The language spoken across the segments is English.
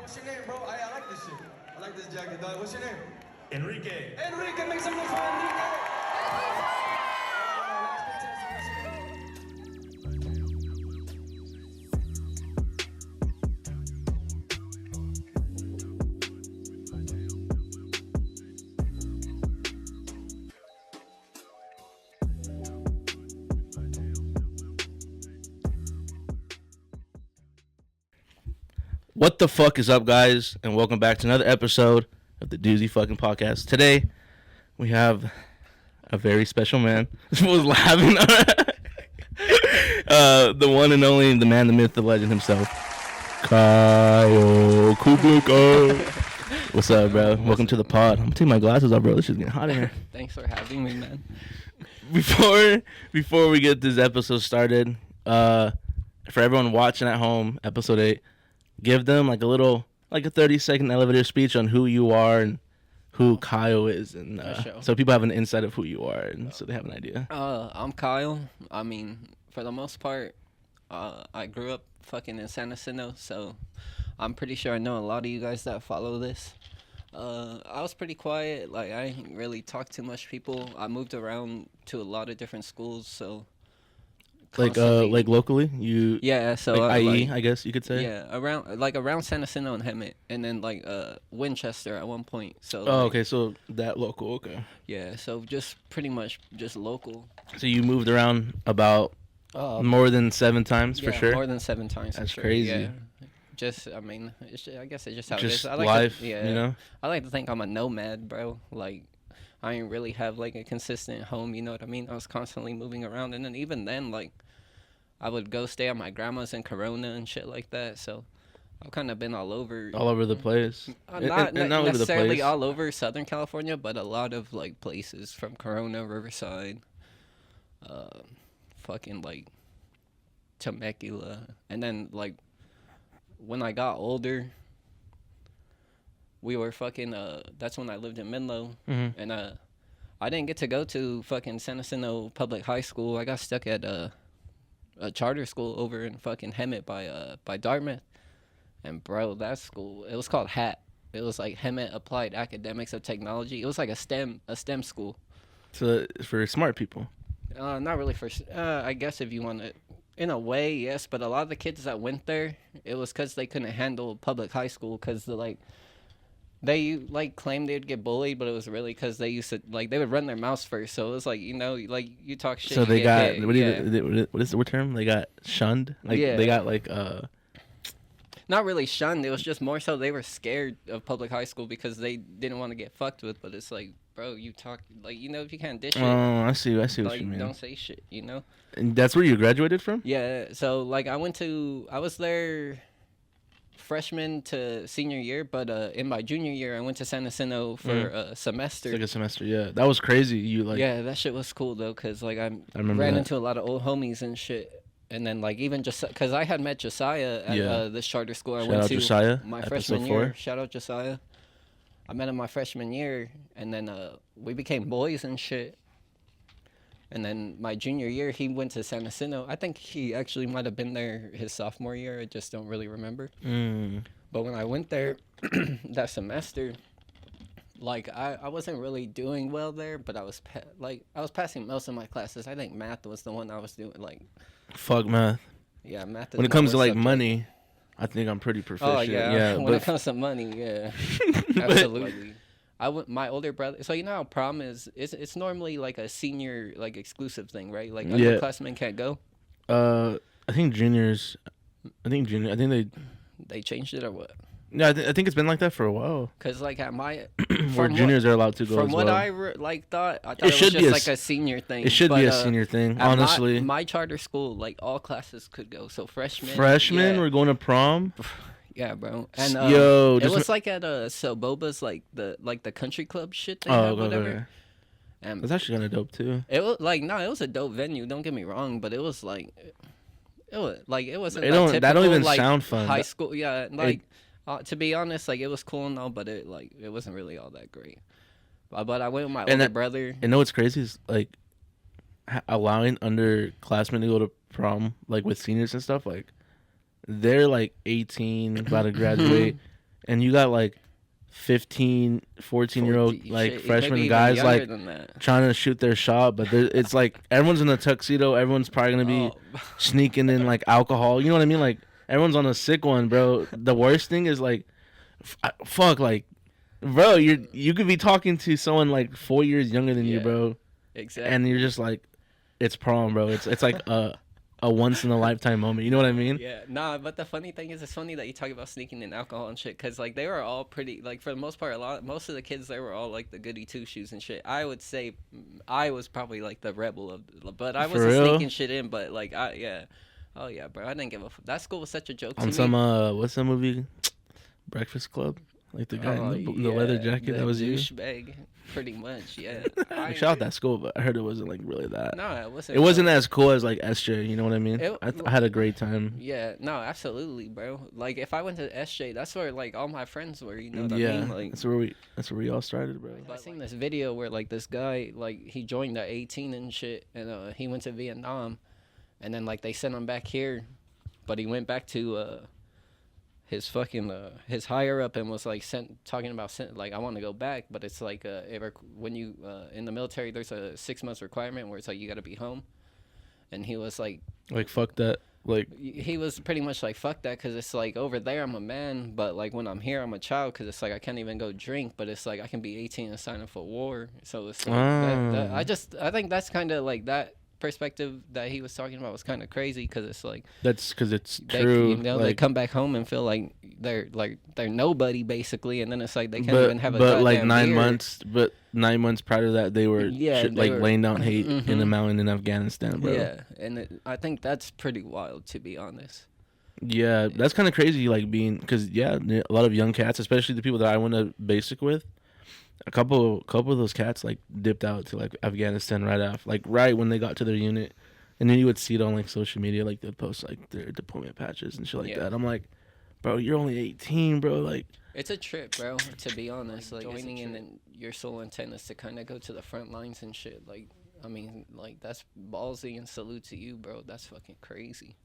What's your name, bro? I like this shit. I like this jacket, dog. What's your name? Enrique. Enrique, make some noise for Enrique. What the fuck is up, guys, and welcome back to another episode of the Doozy fucking podcast. Today, we have a very special man. This was laughing. The one and only, the man, the myth, the legend himself, Kyle Kubuka. What's up, bro? Welcome to the pod. I'm gonna take my glasses off, bro. This shit's getting hot in here. Thanks for having me, man. Before we get this episode started, for everyone watching at home, episode 8, give them like a 30-second elevator speech on who you are and who Kyle is, and so people have an insight of who you are, and so they have an idea. I'm Kyle. I mean, for the most part, I grew up fucking in San Jacinto, so I'm pretty sure I know a lot of you guys that follow this. I was pretty quiet. Like, I didn't really talk to much people. I moved around to a lot of different schools, so like locally, you so like IE, I guess you could say. Yeah, around San Jacinto and Hemet, and then Winchester at one point. So okay, so that local, okay. Yeah, so just pretty much just local. So you moved around about more than 7 times for sure. More than 7 times. That's for sure. crazy. Yeah. I guess it's just how just it is. life, you know. I like to think I'm a nomad, bro. Like, I didn't really have like a consistent home. You know what I mean? I was constantly moving around, and then even then, like, I would go stay at my grandma's in Corona and shit like that. So I've kind of been all over the place. Not necessarily over the place. all over Southern California, but a lot of like places from Corona, Riverside, fucking like Temecula, and then like when I got older, we were fucking. That's when I lived in Menlo, and I didn't get to go to fucking San Jacinto Public High School. I got stuck at a charter school over in fucking Hemet by Dartmouth, and bro, that school, it was called HAT. It was like Hemet Applied Academics of Technology. It was like a STEM school. So for smart people. Not really for. I guess if you want to, in a way, yes. But a lot of the kids that went there, it was because they couldn't handle public high school because they claimed they'd get bullied, but it was really because they used to they would run their mouths first. So it was like, you know, like you talk shit. So they got hit. what is the term? They got shunned. They got not really shunned. It was just more so they were scared of public high school because they didn't want to get fucked with. But it's like, bro, you talk you know, if you can't dish it. Oh, I see what you mean. Don't say shit, you know. And that's where you graduated from? Yeah. So I was there freshman to senior year, but in my junior year I went to San Jacinto for a semester. It's like a semester, yeah. That was crazy. Yeah, that shit was cool though, cause I remember ran that. into a lot of old homies and shit, and then even just cause I had met Josiah at this charter school I went to Josiah, my episode freshman 4. year. Shout out Josiah. I met him my freshman year, and then we became boys and shit. And then my junior year, he went to San Jacinto. I think he actually might have been there his sophomore year. I just don't really remember. But when I went there that semester, I wasn't really doing well there, but I was passing most of my classes. I think math was the one I was doing fuck math. Yeah, math. When it comes to money, I think I'm pretty proficient. Oh yeah. When it comes to money, yeah, absolutely. My older brother. So you know how prom is? It's normally like a senior exclusive thing, right? Like underclassmen can't go. I think juniors. I think they changed it or what? Yeah, I think it's been like that for a while. Cause at my where juniors are allowed to go. From as what well. I thought it should was just a senior thing. It should be a senior thing, honestly. My charter school, all classes could go. So freshmen. We're going to prom. Yeah, bro. And it was like at Soboba's, the country club shit they had, whatever. Okay. And it's actually kind of dope too. It was it was a dope venue. Don't get me wrong, but it was it wasn't that don't even sound fun. High school, yeah. To be honest, it was cool and all, but it wasn't really all that great. But I went with my older brother. And know what's crazy is allowing underclassmen to go to prom with seniors and stuff they're 18 about to graduate and you got like 15, 14-year-old like shit, freshman maybe even guys younger like than that. trying to shoot their shot, but it's like everyone's in a tuxedo. Everyone's probably gonna be sneaking in like alcohol. You know what I mean? Like everyone's on a sick one, bro. The worst thing is like, fuck, like, bro, you could be talking to someone like 4 years younger than you, bro. Exactly. And you're just like, it's prom, bro. It's like a once in a lifetime moment. You know what I mean? Yeah, nah, but the funny thing is, it's funny that you talk about sneaking in alcohol and shit, because like they were all pretty, like for the most part, most of the kids, they were all like the goody two shoes and shit. I would say I was probably like the rebel but I wasn't sneaking shit in, but like oh yeah, bro, I didn't give a that school was such a joke to me. On some what's that movie? Breakfast Club. Like the guy in the leather jacket, that was you? Douchebag, pretty much, yeah. Shout out that school, but I heard it wasn't like really that. No, it wasn't. It wasn't as cool as like SJ, you know what I mean? I had a great time. Yeah, no, absolutely, bro. Like if I went to SJ, that's where like all my friends were, you know what I mean? Like that's where we all started, bro. I seen this video where like this guy, like he joined at 18 and shit, and he went to Vietnam, and then like they sent him back here, but he went back to his fucking his higher up and was like talking about like I want to go back, but it's like when you in the military there's a 6 months requirement where it's like you got to be home, and he was like fuck that, like he was pretty much like fuck that, because it's like over there I'm a man, but like when I'm here I'm a child, because it's like I can't even go drink, but it's like I can be 18 and sign up for war, so it's like I think that's kind of like that perspective that he was talking about was kind of crazy, because it's like that's because it's true. You know, they come back home and feel like they're nobody basically, and then it's like they can't even have a but like beer. 9 months, but 9 months prior to that they were laying down hate in the mountain in Afghanistan, bro. Yeah, and I think that's pretty wild, to be honest. Yeah, that's kind of crazy, like being, because a lot of young cats, especially the people that I went to basic with, a couple of those cats like dipped out to like Afghanistan right when they got to their unit, and then you would see it on like social media, like they'd post like their deployment patches and shit like that. I'm like, bro, you're only 18, bro. Like, it's a trip, bro. To be honest, like joining in and your sole intent is to kind of go to the front lines and shit. Like, I mean, like that's ballsy, and salute to you, bro. That's fucking crazy.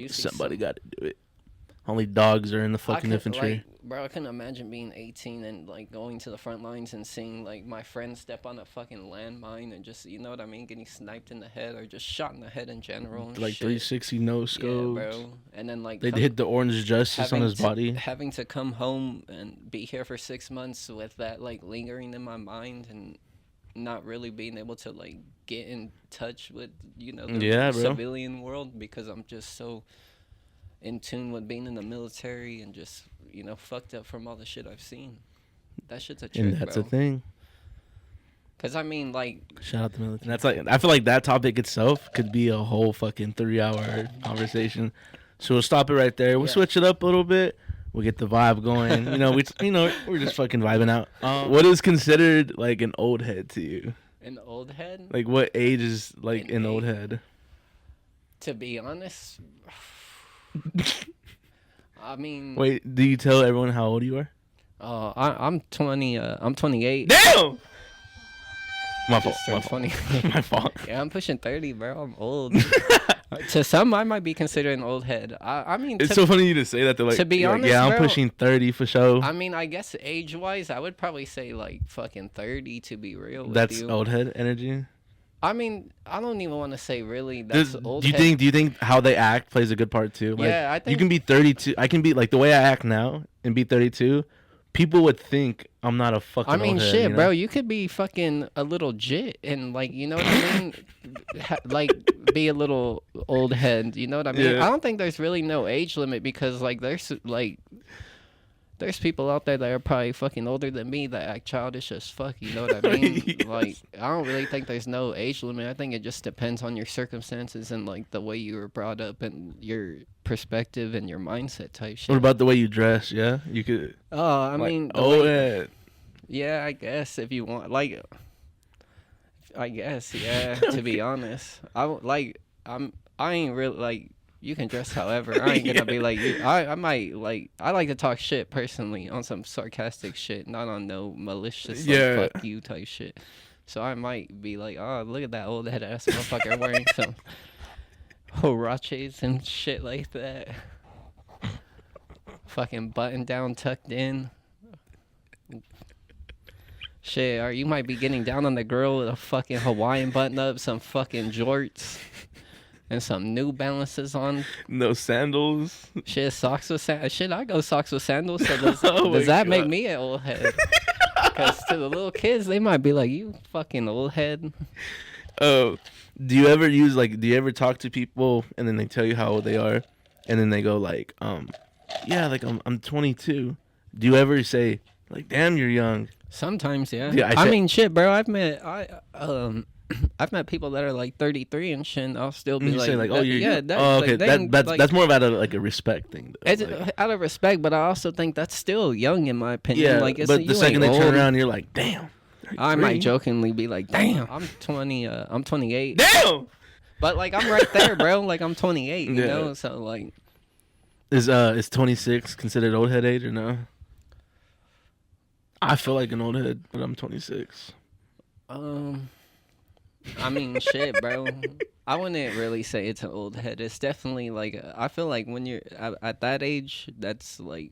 Somebody got to do it. Only dogs are in the fucking infantry. Like, bro, I couldn't imagine being 18 and like going to the front lines and seeing like my friends step on a fucking landmine and just, you know what I mean, getting sniped in the head or just shot in the head in general. Like 360 no scope. Yeah, bro. And then like they hit the orange justice on his body. Having to come home and be here for 6 months with that like lingering in my mind and not really being able to like get in touch with, you know, the civilian world, because I'm just so in tune with being in the military and just, you know, fucked up from all the shit I've seen. That shit's a trip, and that's a thing. Cause I mean, like, shout out the military. And that's like, I feel like that topic itself could be a whole fucking 3-hour conversation. So we'll stop it right there. We'll switch it up a little bit. We'll get the vibe going. We're just fucking vibing out. What is considered like an old head to you? An old head? Like what age is like an old head? To be honest. I mean, wait, do you tell everyone how old you are? I'm 20. I'm 28. Damn. My fault. My fault. Yeah, I'm pushing 30, bro. I'm old. To some, I might be considered an old head. I mean, it's so funny you to say that. They're like, to be honest, I'm pushing 30 for sure. I mean, I guess age-wise, I would probably say like fucking 30 to be real. That's old head energy. I mean, I don't even want to say really that's old. Do you think how they act plays a good part too? Like, yeah, I think you can be 32. I can be like the way I act now and be 32. People would think I'm not a fucking. I mean, old head, shit, you know? bro. You could be fucking a little jit and like, you know what I mean, like be a little old head. You know what I mean? Yeah. I don't think there's really no age limit, because like there's people out there that are probably fucking older than me that act childish as fuck, you know what I mean? Yes. Like, I don't really think there's no age limit. I think it just depends on your circumstances and, like, the way you were brought up and your perspective and your mindset type shit. What about the way you dress? Yeah? You could... Oh, I mean... Yeah, I guess, if you want. Like, I guess, yeah, to be honest. I ain't really, like... You can dress however. I ain't gonna be like you. I might like. I like to talk shit personally on some sarcastic shit, not on no malicious like, fuck you type shit. So I might be like, oh, look at that old head ass motherfucker wearing some huaraches and shit like that. fucking button down, tucked in. Shit, or you might be getting down on the grill with a fucking Hawaiian button up, some fucking jorts, and some New Balances on. No sandals. Shit, socks with sandals. Shit, I go socks with sandals. So does, Oh does my that make God. me an old head? Because to the little kids, they might be like, you fucking old head. Oh, do you ever talk to people and then they tell you how old they are, and then they go like, yeah, like I'm 22. Do you ever say like, damn, you're young? Sometimes, yeah. Yeah, I mean, shit, bro. I've met people that are like 33 and shit. And I'll still be You like, say like, oh, you're yeah. young. That, Oh, okay. like, they ain't, That's more about a respect thing. Though. It's out of respect, but I also think that's still young in my opinion. Yeah, like, it's, but you the second they ain't turn old. around, you're like, damn. I might 33? jokingly be like, damn, I'm 20. I'm 28. Damn. But like, I'm right there, bro. Like, I'm 28. You Yeah. know, so like, Is 26 considered old head age or no? I feel like an old head, but I'm 26. I mean, shit, bro. I wouldn't really say it's an old head. It's definitely like, I feel like when you're at that age, that's like,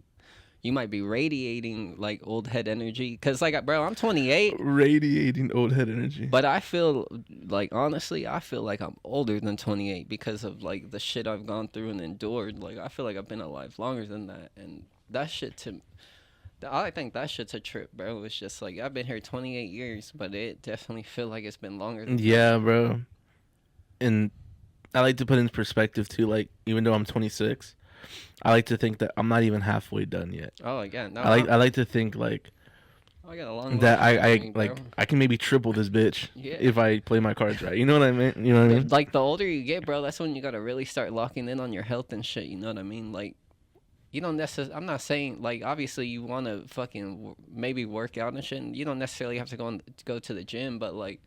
you might be radiating like old head energy. Cause like, bro, I'm 28, Radiating old head energy. but I feel like, honestly, I feel like I'm older than 28 because of like the shit I've gone through and endured. Like, I feel like I've been alive longer than that. And that shit I think that shit's a trip, bro. It's just like, I've been here 28 years, but it definitely feel like it's been longer than Yeah, bro. And I like to put in perspective too, like, even though I'm 26, I like to think that I'm not even halfway done yet. Oh, again, no, I like to think like I got a long that way ahead of me, like bro. I can maybe triple this bitch Yeah. if I play my cards right. You know what I mean? You know what I mean? Like, the older you get, bro, that's when you gotta really start locking in on your health and shit. You know what I mean? Like, you don't necessarily. I'm not saying like, obviously you want to fucking maybe work out and shit. And you don't necessarily have to go to the gym, but like,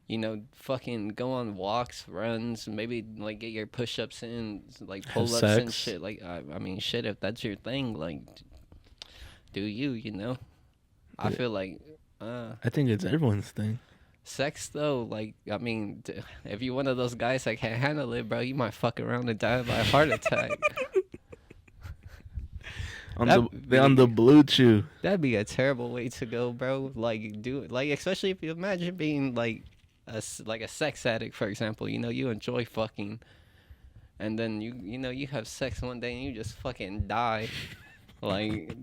you know, fucking go on walks, runs, maybe like get your push-ups in, like pull-ups and sex. shit. Like, I mean, shit, if that's your thing, like, do you know? I Yeah. feel like, I think it's everyone's thing. sex though, like, I mean, if you're one of those guys that can't handle it, bro, you might fuck around and die by a heart attack. On That- the blue chew. That'd be a terrible way to go, bro. Like, do it, like, especially if you imagine being like a sex addict, for example. You know, you enjoy fucking, and then you know you have sex one day and you just fucking die. Like,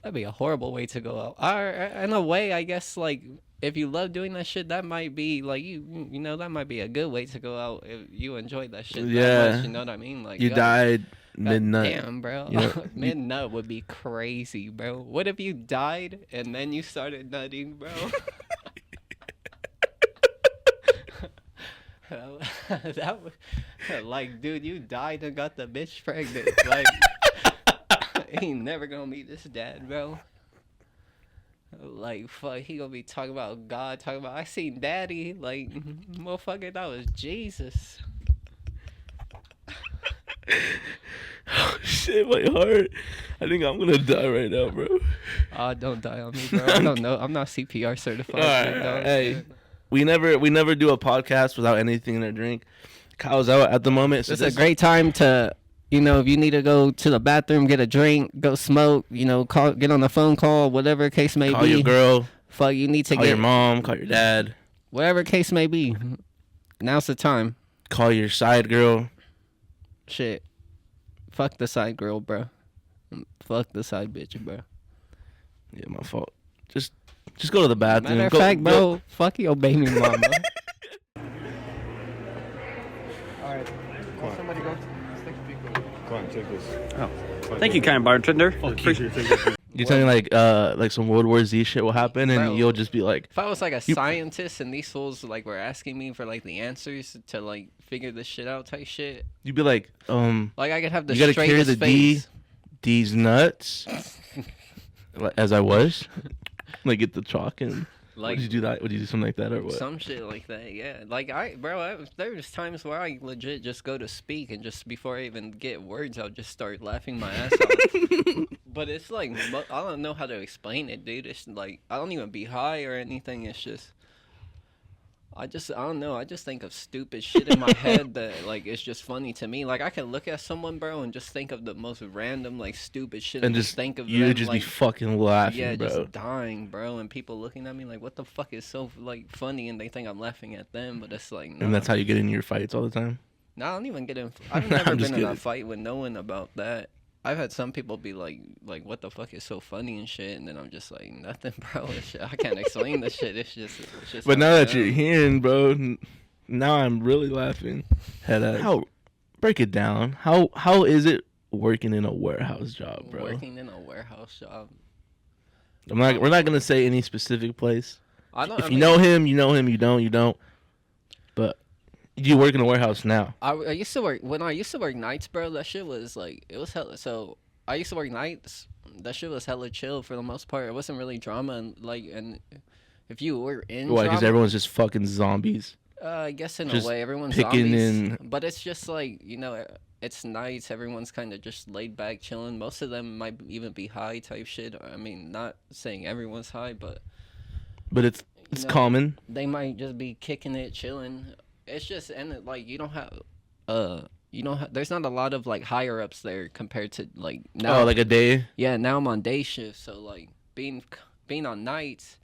that'd be a horrible way to go out. Or in a way, I guess, like, if you love doing that shit, that might be like you know, that might be a good way to go out if you enjoy that shit. Yeah. That much, you know what I mean? Like, You died midnight. Damn, bro. You know, Midnight would be crazy, bro. What if you died and then you started nutting, bro? That would, like, dude, you died and got the bitch pregnant. Like, he ain't never gonna meet this dad, bro. Like, fuck, he gonna be talking about God, talking about, I seen daddy. Like, motherfucker, that was Jesus. Oh shit, my heart. I think I'm gonna die right now, bro. Oh, don't die on me, bro. I don't know. I'm not CPR certified. Alright, dog. hey. We never do a podcast without anything in our drink. Kyle's out at the moment. So It's a great time to, you know, if you need to go to the bathroom, get a drink, go smoke, you know, get on a phone call, whatever case may call be. your girl, Fuck, you need to call get your mom, call your dad, whatever case may be. Now's the time. call your side girl. Shit. Fuck the side girl, bro. Fuck the side bitch, bro. Yeah, my fault. Just go to the bathroom. Matter of Go- fact, go- bro, fuck your baby mama. Alright. Somebody go. Come on, take this. Oh, thank you, kind bartender. You're telling me like some World War Z shit will happen, and Bro. you'll just be like, If I was like a scientist and these fools like were asking me for like the answers to like figure this shit out type shit, you'd be like, like I could have the you gotta carry straightest the D, face. D's nuts. Like, as I was, like get the chalk and. Like, Would you do that? Would you do something like that or what? some shit like that, yeah. Like, there was times where I legit just go to speak and just before I even get words, I'll just start laughing my ass off. But it's like, I don't know how to explain it, dude. It's like, I don't even be high or anything. It's just, I don't know. I just think of stupid shit in my head that, like, it's just funny to me. Like, I can look at someone, bro, and just think of the most random, like, stupid shit. And just think of you them, just like, be fucking laughing, yeah, bro. just dying, bro. And people looking at me like, what the fuck is so, like, funny? And they think I'm laughing at them, but it's like, nah. And that's how you get in your fights all the time? No, I don't even get in. I've never I'm been just in a kidding. fight with no one about that. I've had some people be like, what the fuck is so funny and shit, and then I'm just like, nothing, bro. It's shit. I can't explain the shit. It's just. But how now I that you're am. hearing, bro, now I'm really laughing. How break it down? How is it working in a warehouse job, bro? Working in a warehouse job. We're not gonna say any specific place. I You know him, you know him. You don't. But you work in a warehouse now. I used to work when I used to work nights, bro. That shit was like it was hella. So I used to work nights. That shit was hella chill for the most part. It wasn't really drama and if you were in Why? Because drama, everyone's just fucking zombies. I guess in just a way everyone's picking zombies. in- But it's just like it's nights. Everyone's kind of just laid back, chilling. Most of them might even be high type shit. I mean, not saying everyone's high, but But it's common. they might just be kicking it, chilling. It's just like you don't have there's not a lot of like higher ups there compared to like now. Oh, like a day. Yeah, now I'm on day shift, so like being on nights,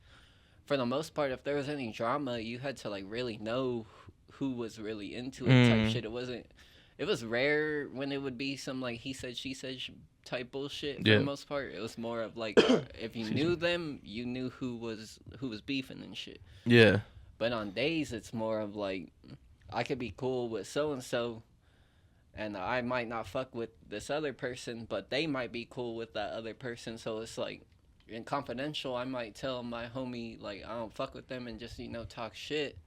for the most part, if there was any drama, you had to like really know who was really into it type shit. It was rare when it would be some like he said she said type bullshit. For the most part, it was more of like if you knew them, you knew who was beefing and shit. Yeah. But on days, it's more of like, I could be cool with so-and-so, and I might not fuck with this other person, but they might be cool with that other person. So it's like, in confidential, I might tell my homie, like, I don't fuck with them and just, talk shit.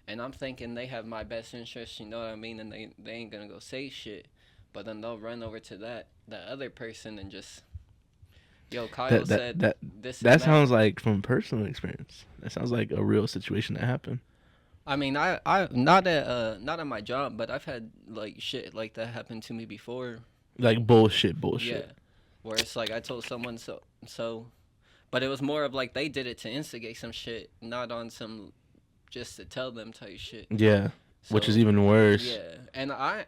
And I'm thinking they have my best interest, you know what I mean? And they ain't gonna go say shit. But then they'll run over to that other person and just... Yo, Kyle said this. That sounds like from personal experience. That sounds like a real situation that happened. I mean, I not at my job, but I've had like shit like that happen to me before. Like bullshit. Yeah, where it's like I told someone so, but it was more of like they did it to instigate some shit, not on some just to tell them type shit. Yeah. So, which is even worse. Yeah, and I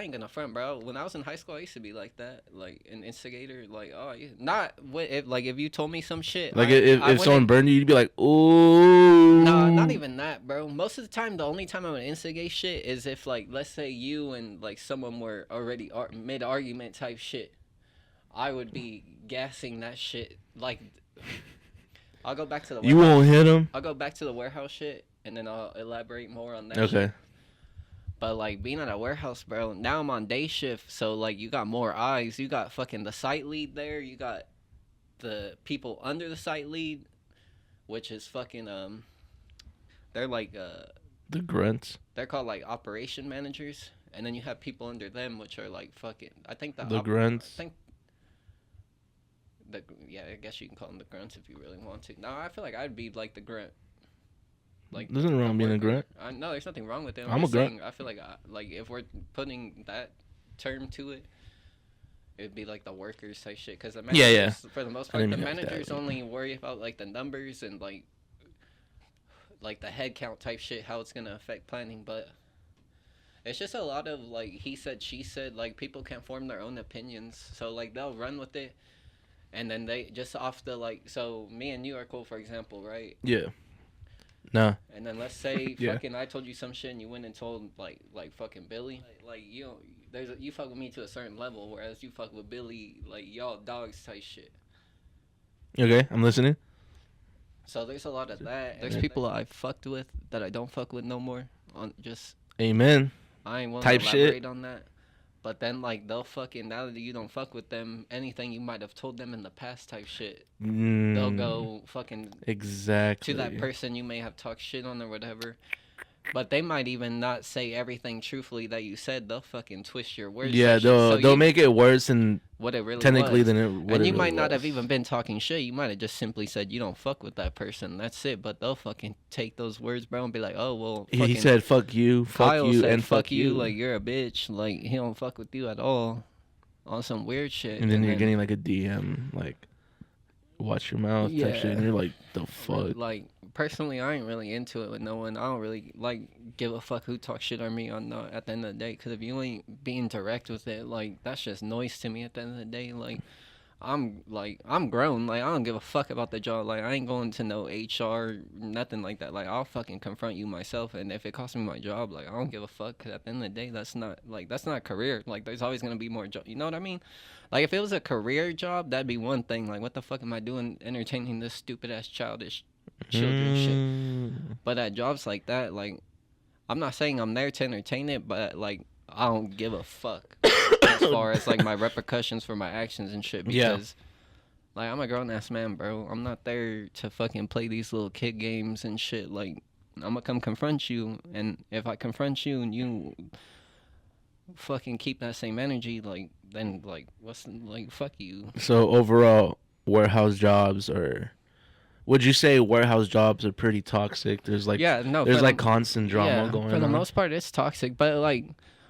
ain't gonna front, bro. When I was in high school, I used to be like that, like an instigator. Like, oh, yeah. Not if you told me some shit. Like if someone burned you, you'd be like, ooh. Nah, not even that, bro. Most of the time, the only time I'm gonna instigate shit is if, like, let's say you and like someone were already mid argument type shit. I would be gassing that shit. Like, I'll go back to the. You won't hit him. I'll go back to the warehouse shit, and then I'll elaborate more on that. Okay. Shit. But, like, being at a warehouse, bro, now I'm on day shift, so, like, you got more eyes. You got fucking the site lead there. You got the people under the site lead, which is fucking, they're, like, the grunts. They're called, like, operation managers. And then you have people under them, which are, like, fucking, I think the grunts. I guess you can call them the grunts if you really want to. No, I feel like I'd be, like, the grunt. Like, there's nothing wrong being a grunt. No, there's nothing wrong with it. I'm a grunt. Saying, I feel like if we're putting that term to it, it'd be like the workers type shit. Because the managers, for the most part, the managers only worry about like the numbers and like the head count type shit, how it's gonna affect planning. But it's just a lot of like he said, she said. Like people can't form their own opinions, so like they'll run with it, and then they just off the like. So me and you are cool, for example, right? Yeah. Nah. And then let's say fucking I told you some shit and you went and told like fucking Billy. Like you fuck with me to a certain level, whereas you fuck with Billy, like y'all dogs type shit. Okay, I'm listening. So there's a lot of that. There's people I fucked with that I don't fuck with no more. On just Amen. I ain't want to elaborate on that. But then, like, they'll fucking, now that you don't fuck with them, anything you might have told them in the past type shit, they'll go fucking exactly to that person you may have talked shit on or whatever. But they might even not say everything truthfully that you said. They'll fucking twist your words. Yeah, they'll make it worse than what it really technically was. Than it. And you might not have even been talking shit. You might have just simply said you don't fuck with that person. That's it. But they'll fucking take those words, bro, and be like, oh well. He said fuck you, Kyle fuck you, said, and fuck you. Like you're a bitch. Like he don't fuck with you at all. On some weird shit. And then you're getting like a DM like, watch your mouth type shit, and you're like, the fuck. Like, personally, I ain't really into it with no one. I don't really, like, give a fuck who talks shit on me or not at the end of the day. Because if you ain't being direct with it, like, that's just noise to me at the end of the day. Like, I'm grown. Like, I don't give a fuck about the job. Like, I ain't going to no HR, nothing like that. Like, I'll fucking confront you myself. And if it costs me my job, like, I don't give a fuck. Because at the end of the day, that's not a career. Like, there's always going to be more job. You know what I mean? Like, if it was a career job, that'd be one thing. Like, what the fuck am I doing entertaining this stupid-ass childish children shit? But at jobs like that, like, I'm not saying I'm there to entertain it, but, like, I don't give a fuck as far as, like, my repercussions for my actions and shit. Because, like, I'm a grown-ass man, bro. I'm not there to fucking play these little kid games and shit. Like, I'm gonna come confront you, and if I confront you and you fucking keep that same energy, like, then, like, fuck you. So, overall, warehouse jobs would you say warehouse jobs are pretty toxic? There's, like, constant drama going on. For the most part, it's toxic. But, like,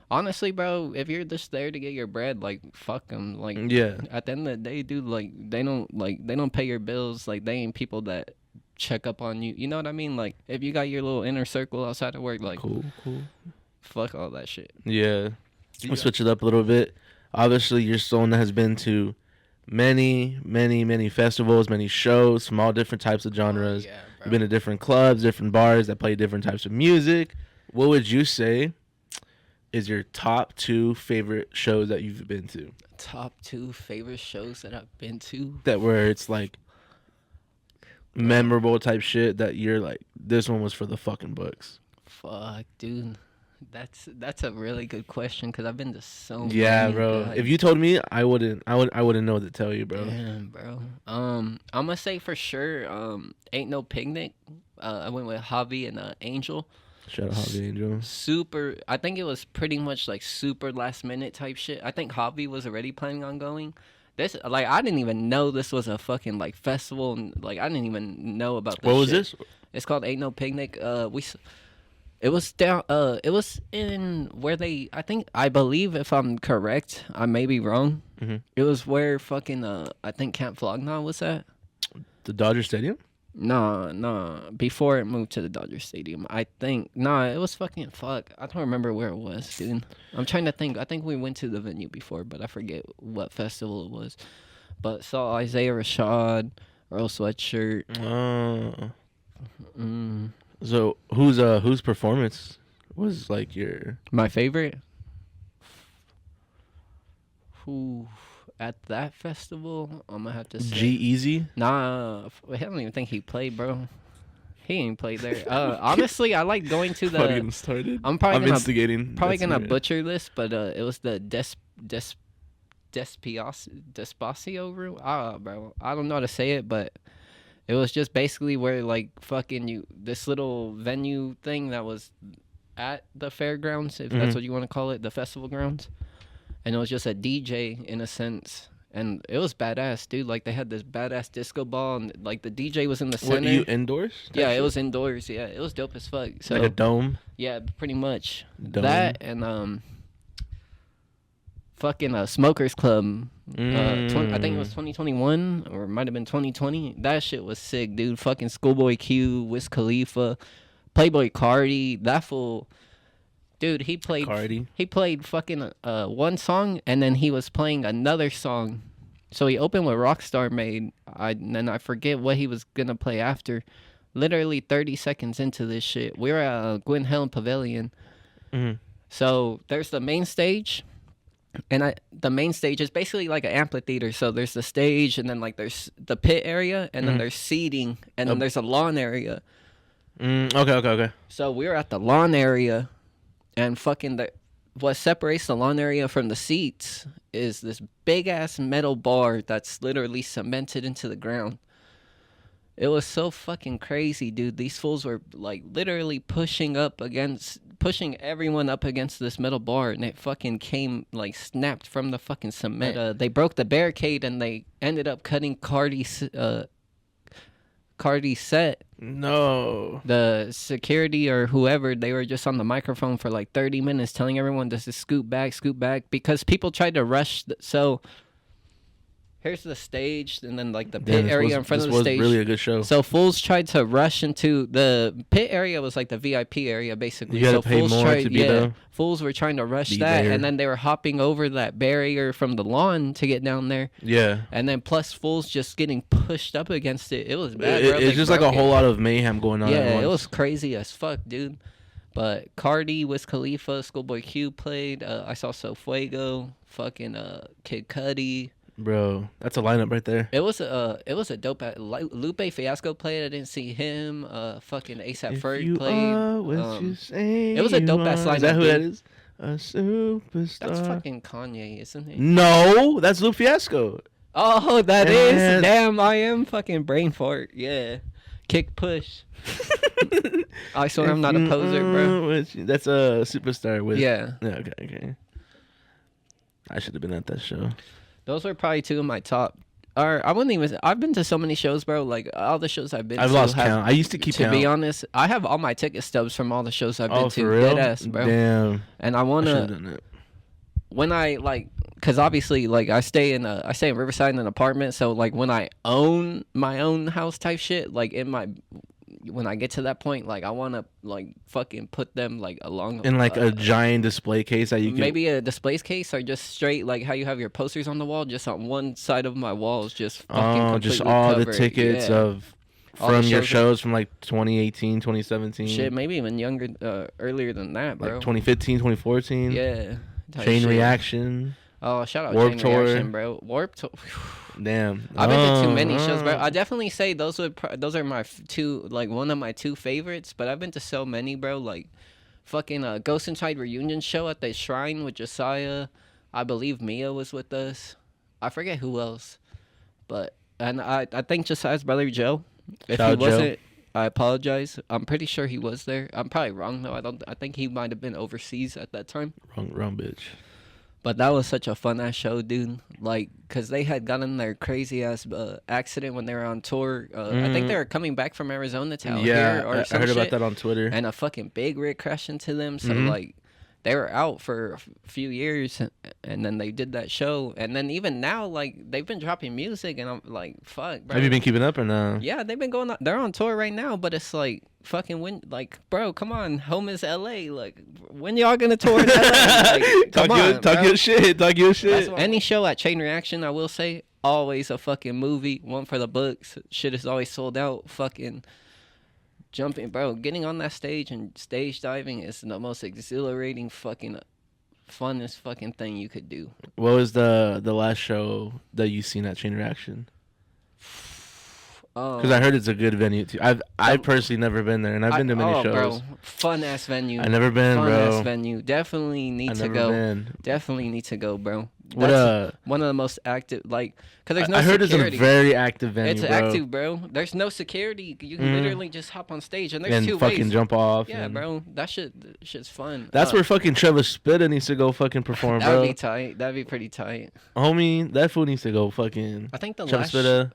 honestly, bro, if you're just there to get your bread, like, fuck them. Like, at the end of the day, dude, like, they don't pay your bills. Like, they ain't people that check up on you. You know what I mean? Like, if you got your little inner circle outside of work, like, cool. Fuck all that shit. Yeah. We'll switch it up a little bit. Obviously, you're someone that has been to many, many, many festivals, many shows from all different types of genres. Yeah, bro. You've been to different clubs, different bars that play different types of music. What would you say is your top 2 favorite shows that you've been to? Top 2 favorite shows that I've been to? That where it's like memorable type shit that you're like, this one was for the fucking books. Fuck, dude. That's a really good question because I've been to so many. Yeah, bro. Guys. If you told me, I wouldn't know what to tell you, bro. Damn, bro. I'm gonna say for sure, Ain't No Picnic. I went with Javi and Angel. Shout out Javi Angel. Super. I think it was pretty much like super last minute type shit. I think Javi was already planning on going. This, like, I didn't even know this was a fucking, like, festival. And, like, I didn't even know about this. What was shit. this? It's called Ain't No Picnic. It was down. It was in where I believe, if I'm correct, I may be wrong. Mm-hmm. It was where fucking I think Camp Flogna was at. The Dodger Stadium? No. Before it moved to the Dodger Stadium, I think. Nah, it was fucking fuck. I don't remember where it was, dude. I'm trying to think. I think we went to the venue before, but I forget what festival it was. But saw Isaiah Rashad, Earl Sweatshirt. So whose performance was like my favorite? Who at that festival? I'm gonna have to say G-Eazy? Nah, I don't even think he played, bro. He ain't played there. Honestly, I like going to the. Getting started. I'm instigating. Probably That's gonna weird. butcher this, but it was the Despacio room. Bro, I don't know how to say it, but it was just basically where, like, fucking this little venue thing that was at the fairgrounds, if that's what you want to call it, the festival grounds. And it was just a DJ in a sense. And it was badass, dude. Like, they had this badass disco ball, and, like, the DJ was in the center. What, you indoors? Yeah, it was indoors. Yeah, it was dope as fuck. So, like a dome? Yeah, pretty much. Dome. That and fucking Smokers Club. I think it was 2021 or it might have been 2020. That shit was sick, dude. Fucking Schoolboy Q, Wiz Khalifa, Playboy Cardi. That fool, dude. He played Cardi. He played fucking one song and then he was playing another song. So he opened with Rockstar Made. Then I forget what he was gonna play after. Literally 30 seconds into this shit, we were at Gwen Helen Pavilion. So there's the main stage. And the main stage is basically like an amphitheater. So there's the stage, and then, like, there's the pit area, and then there's seating, and then there's a lawn area. Okay. So we were at the lawn area, and fucking what separates the lawn area from the seats is this big-ass metal bar that's literally cemented into the ground. It was so fucking crazy, dude. These fools were, like, literally pushing everyone up against this metal bar, and it fucking came, like, snapped from the fucking cement. They broke the barricade, and they ended up cutting Cardi's set. No. The security or whoever, they were just on the microphone for, like, 30 minutes telling everyone to scoot back, because people tried to rush. So here's the stage, and then like the Damn, pit area in front of the stage. This was really a good show. So fools tried to rush into the pit area. Was like the VIP area basically. You had so to pay fools more to be there. Fools were trying to rush Be that, there. and then they were hopping over that barrier from the lawn to get down there. Yeah. And then plus fools just getting pushed up against it. It was bad, bro. It's just like a whole lot of mayhem going on. Yeah, it was crazy as fuck, dude. But Cardi, Wiz Khalifa, Schoolboy Q played. I saw So Fuego, fucking Kid Cudi. Bro, that's a lineup right there. It was a dope. Lupe Fiasco played. I didn't see him. Fucking ASAP Ferg played. It was a dope ass lineup. Is that who that is? A superstar. That's fucking Kanye, isn't it? No, that's Lupe Fiasco. Oh, that is. Damn, I am fucking brain fart. Yeah. Kick push. I swear I'm not a poser, bro. That's a superstar with. Yeah. Okay. I should have been at that show. Those were probably two of my top. Or I wouldn't even. I've been to so many shows, bro. Like all the shows I've been. I've to lost have, count. I used to keep count. To be honest, I have all my ticket stubs from all the shows I've been to. For real? Deadass, bro. Damn. And I wanna. When I like, cause obviously like I stay in Riverside in an apartment, so like when I own my own house type shit, like when I get to that point, like I wanna like fucking put them like along in like a giant display case that you can maybe a display case or just straight like how you have your posters on the wall, just on one side of my walls, just fucking just all covered. the tickets of all from the your shows from like 2018, 2017. Shit, maybe even younger, earlier than that, bro. Like 2015, 2014. Yeah. Chain Reaction. Oh, shout out Warped Chain Tour. Reaction, bro. Warped Tour. Damn. I've been to too many shows, bro. I definitely say those are my two, like one of my two favorites. But I've been to so many, bro. Like fucking Ghost Inside reunion show at the Shrine with Josiah. I believe Mia was with us. I forget who else, but I think Josiah's brother Joe. If he wasn't, I apologize. I'm pretty sure he was there. I'm probably wrong though. I think he might have been overseas at that time. Wrong bitch. But that was such a fun ass show, dude. Like, cause they had gotten their crazy ass accident when they were on tour. I think they were coming back from Arizona to out here or some I heard shit, about that on Twitter. and a fucking big rig crashed into them. So like, they were out for a few years, and then they did that show. And then even now, like they've been dropping music, and I'm like, fuck, bro. Have you been keeping up or no? Yeah, they've been going. They're on tour right now, but it's like fucking like, bro, come on, home is LA. Like, when y'all gonna tour in LA? Like, Talk your shit. Talk your shit. Any show at Chain Reaction, I will say, always a fucking movie. One for the books. Shit is always sold out. Fucking jumping, bro. Getting on that stage and stage diving is the most exhilarating fucking funnest fucking thing you could do. What was the last show that you seen at Chain Reaction? Because I heard it's a good venue too. I've personally never been there, and I've been to many shows. Bro, fun ass venue. I never been, fun bro. Fun ass venue. Definitely need to go. Been. Definitely need to go, bro. What That's one of the most active, like, cause there's no. I heard security. it's a very active venue. It's active, bro. There's no security. You can literally just hop on stage, and there's two fucking ways. Jump off. Yeah, bro. Shit's fun. That's where fucking Trevor Spitta needs to go fucking perform, bro. That'd be tight. That'd be pretty tight. Homie, that fool needs to go fucking. I think the Trevor last. Spitta.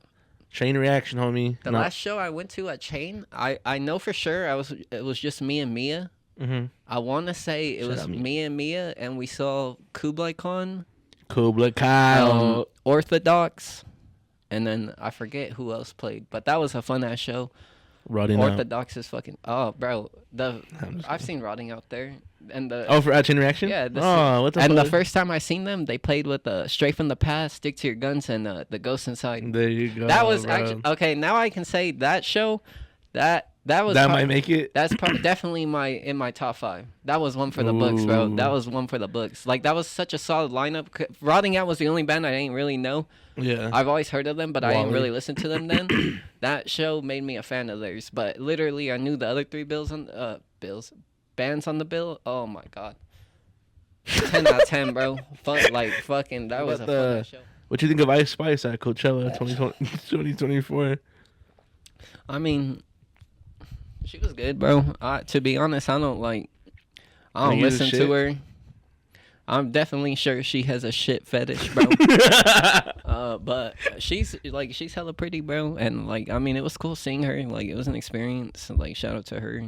Chain Reaction, homie. The last show I went to at Chain, I know for sure it was just me and Mia. Mm-hmm. I want to say it was me and Mia, and we saw Kublai Khan, Orthodox, and then I forget who else played, but that was a fun ass show. Rotting Orthodox is fucking bro. I've seen Rotting out there, and for at Chain Reaction. Yeah. What the and fuck? the first time I seen them, they played with Straight from the Past, Stick to Your Guns, and the Ghost Inside. There you go. That was bro. actually okay. Now I can say that show, that was might make it. That's definitely in my top 5. That was one for the books, bro. That was one for the books. Like that was such a solid lineup. Rotting Out was the only band I didn't really know. Yeah. I've always heard of them, but I didn't really listen to them then. That show made me a fan of theirs. But literally, I knew the other 3 bands on the bill. Oh my god. 10 out of 10, bro. Like fucking. That was a fun show. What you think of Ice Spice at Coachella 2024? I mean, she was good, bro. To be honest, I don't listen to her. I'm definitely sure she has a shit fetish, bro. But she's hella pretty, bro. And like, I mean, it was cool seeing her. Like, it was an experience. Like, shout out to her.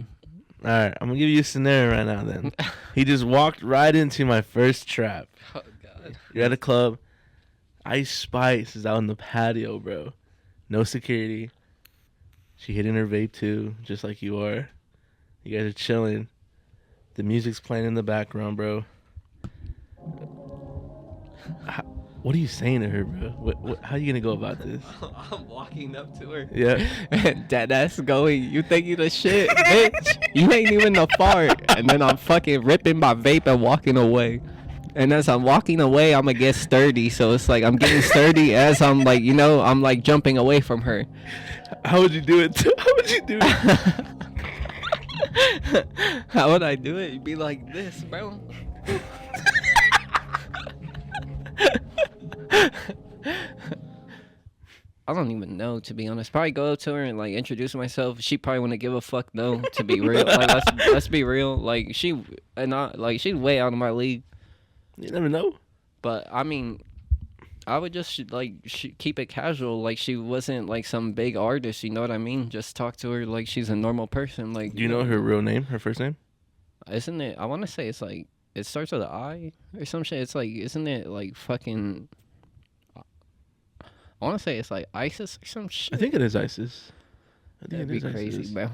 All right, I'm gonna give you a scenario right now. Then he just walked right into my first trap. Oh god. You're at a club. Ice Spice is out in the patio, bro. No security. She hitting her vape too, just like you are. You guys are chilling. The music's playing in the background, bro. What are you saying to her, bro? How are you gonna go about this? I'm walking up to her. Yeah. That's going. You think you the shit, bitch? You ain't even the fart. And then I'm fucking ripping my vape and walking away. And as I'm walking away, I'm gonna get sturdy. So it's like I'm getting sturdy as I'm like, I'm like jumping away from her. How would you do it? How would you do it? How would I do it? You'd be like this, bro. I don't even know, to be honest. Probably go up to her and like introduce myself. She probably wouldn't give a fuck though, to be real. Like let's be real. Like she's way out of my league. You never know. But I mean, I would just like keep it casual. Like she wasn't like some big artist. You know what I mean? Just talk to her like she's a normal person. Like, do you know her real name? Her first name? Isn't it? I want to say it's like it starts with an I or some shit. It's like, isn't it like fucking? I want to say it's like ISIS or some shit. I think it is ISIS. I think That'd be crazy, bro.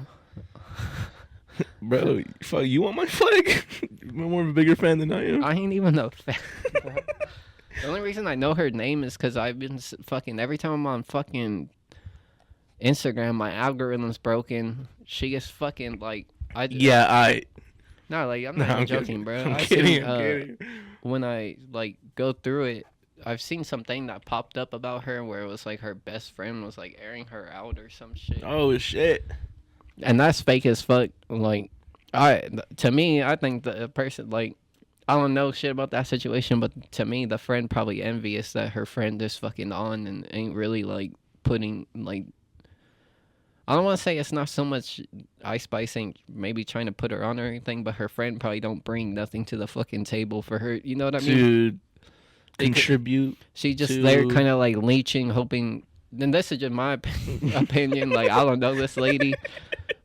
Bro, fuck, you want my flag? You're more of a bigger fan than I am. I ain't even a fan. The only reason I know her name is because I've been fucking every time I'm on fucking Instagram, my algorithm's broken. She gets fucking like No, like I'm not even joking, bro. I'm kidding. When I like go through it, I've seen something that popped up about her where it was like her best friend was like airing her out or some shit. Oh shit. And that's fake as fuck. Like, to me, I think the person, like, I don't know shit about that situation, but to me, the friend probably envious that her friend is fucking on and ain't really like putting like. I don't want to say it's not so much Ice Spice ain't maybe trying to put her on or anything, but her friend probably don't bring nothing to the fucking table for her. You know what I mean? To contribute. She just there kind of like leeching, hoping. And this is just my opinion. Like, I don't know this lady,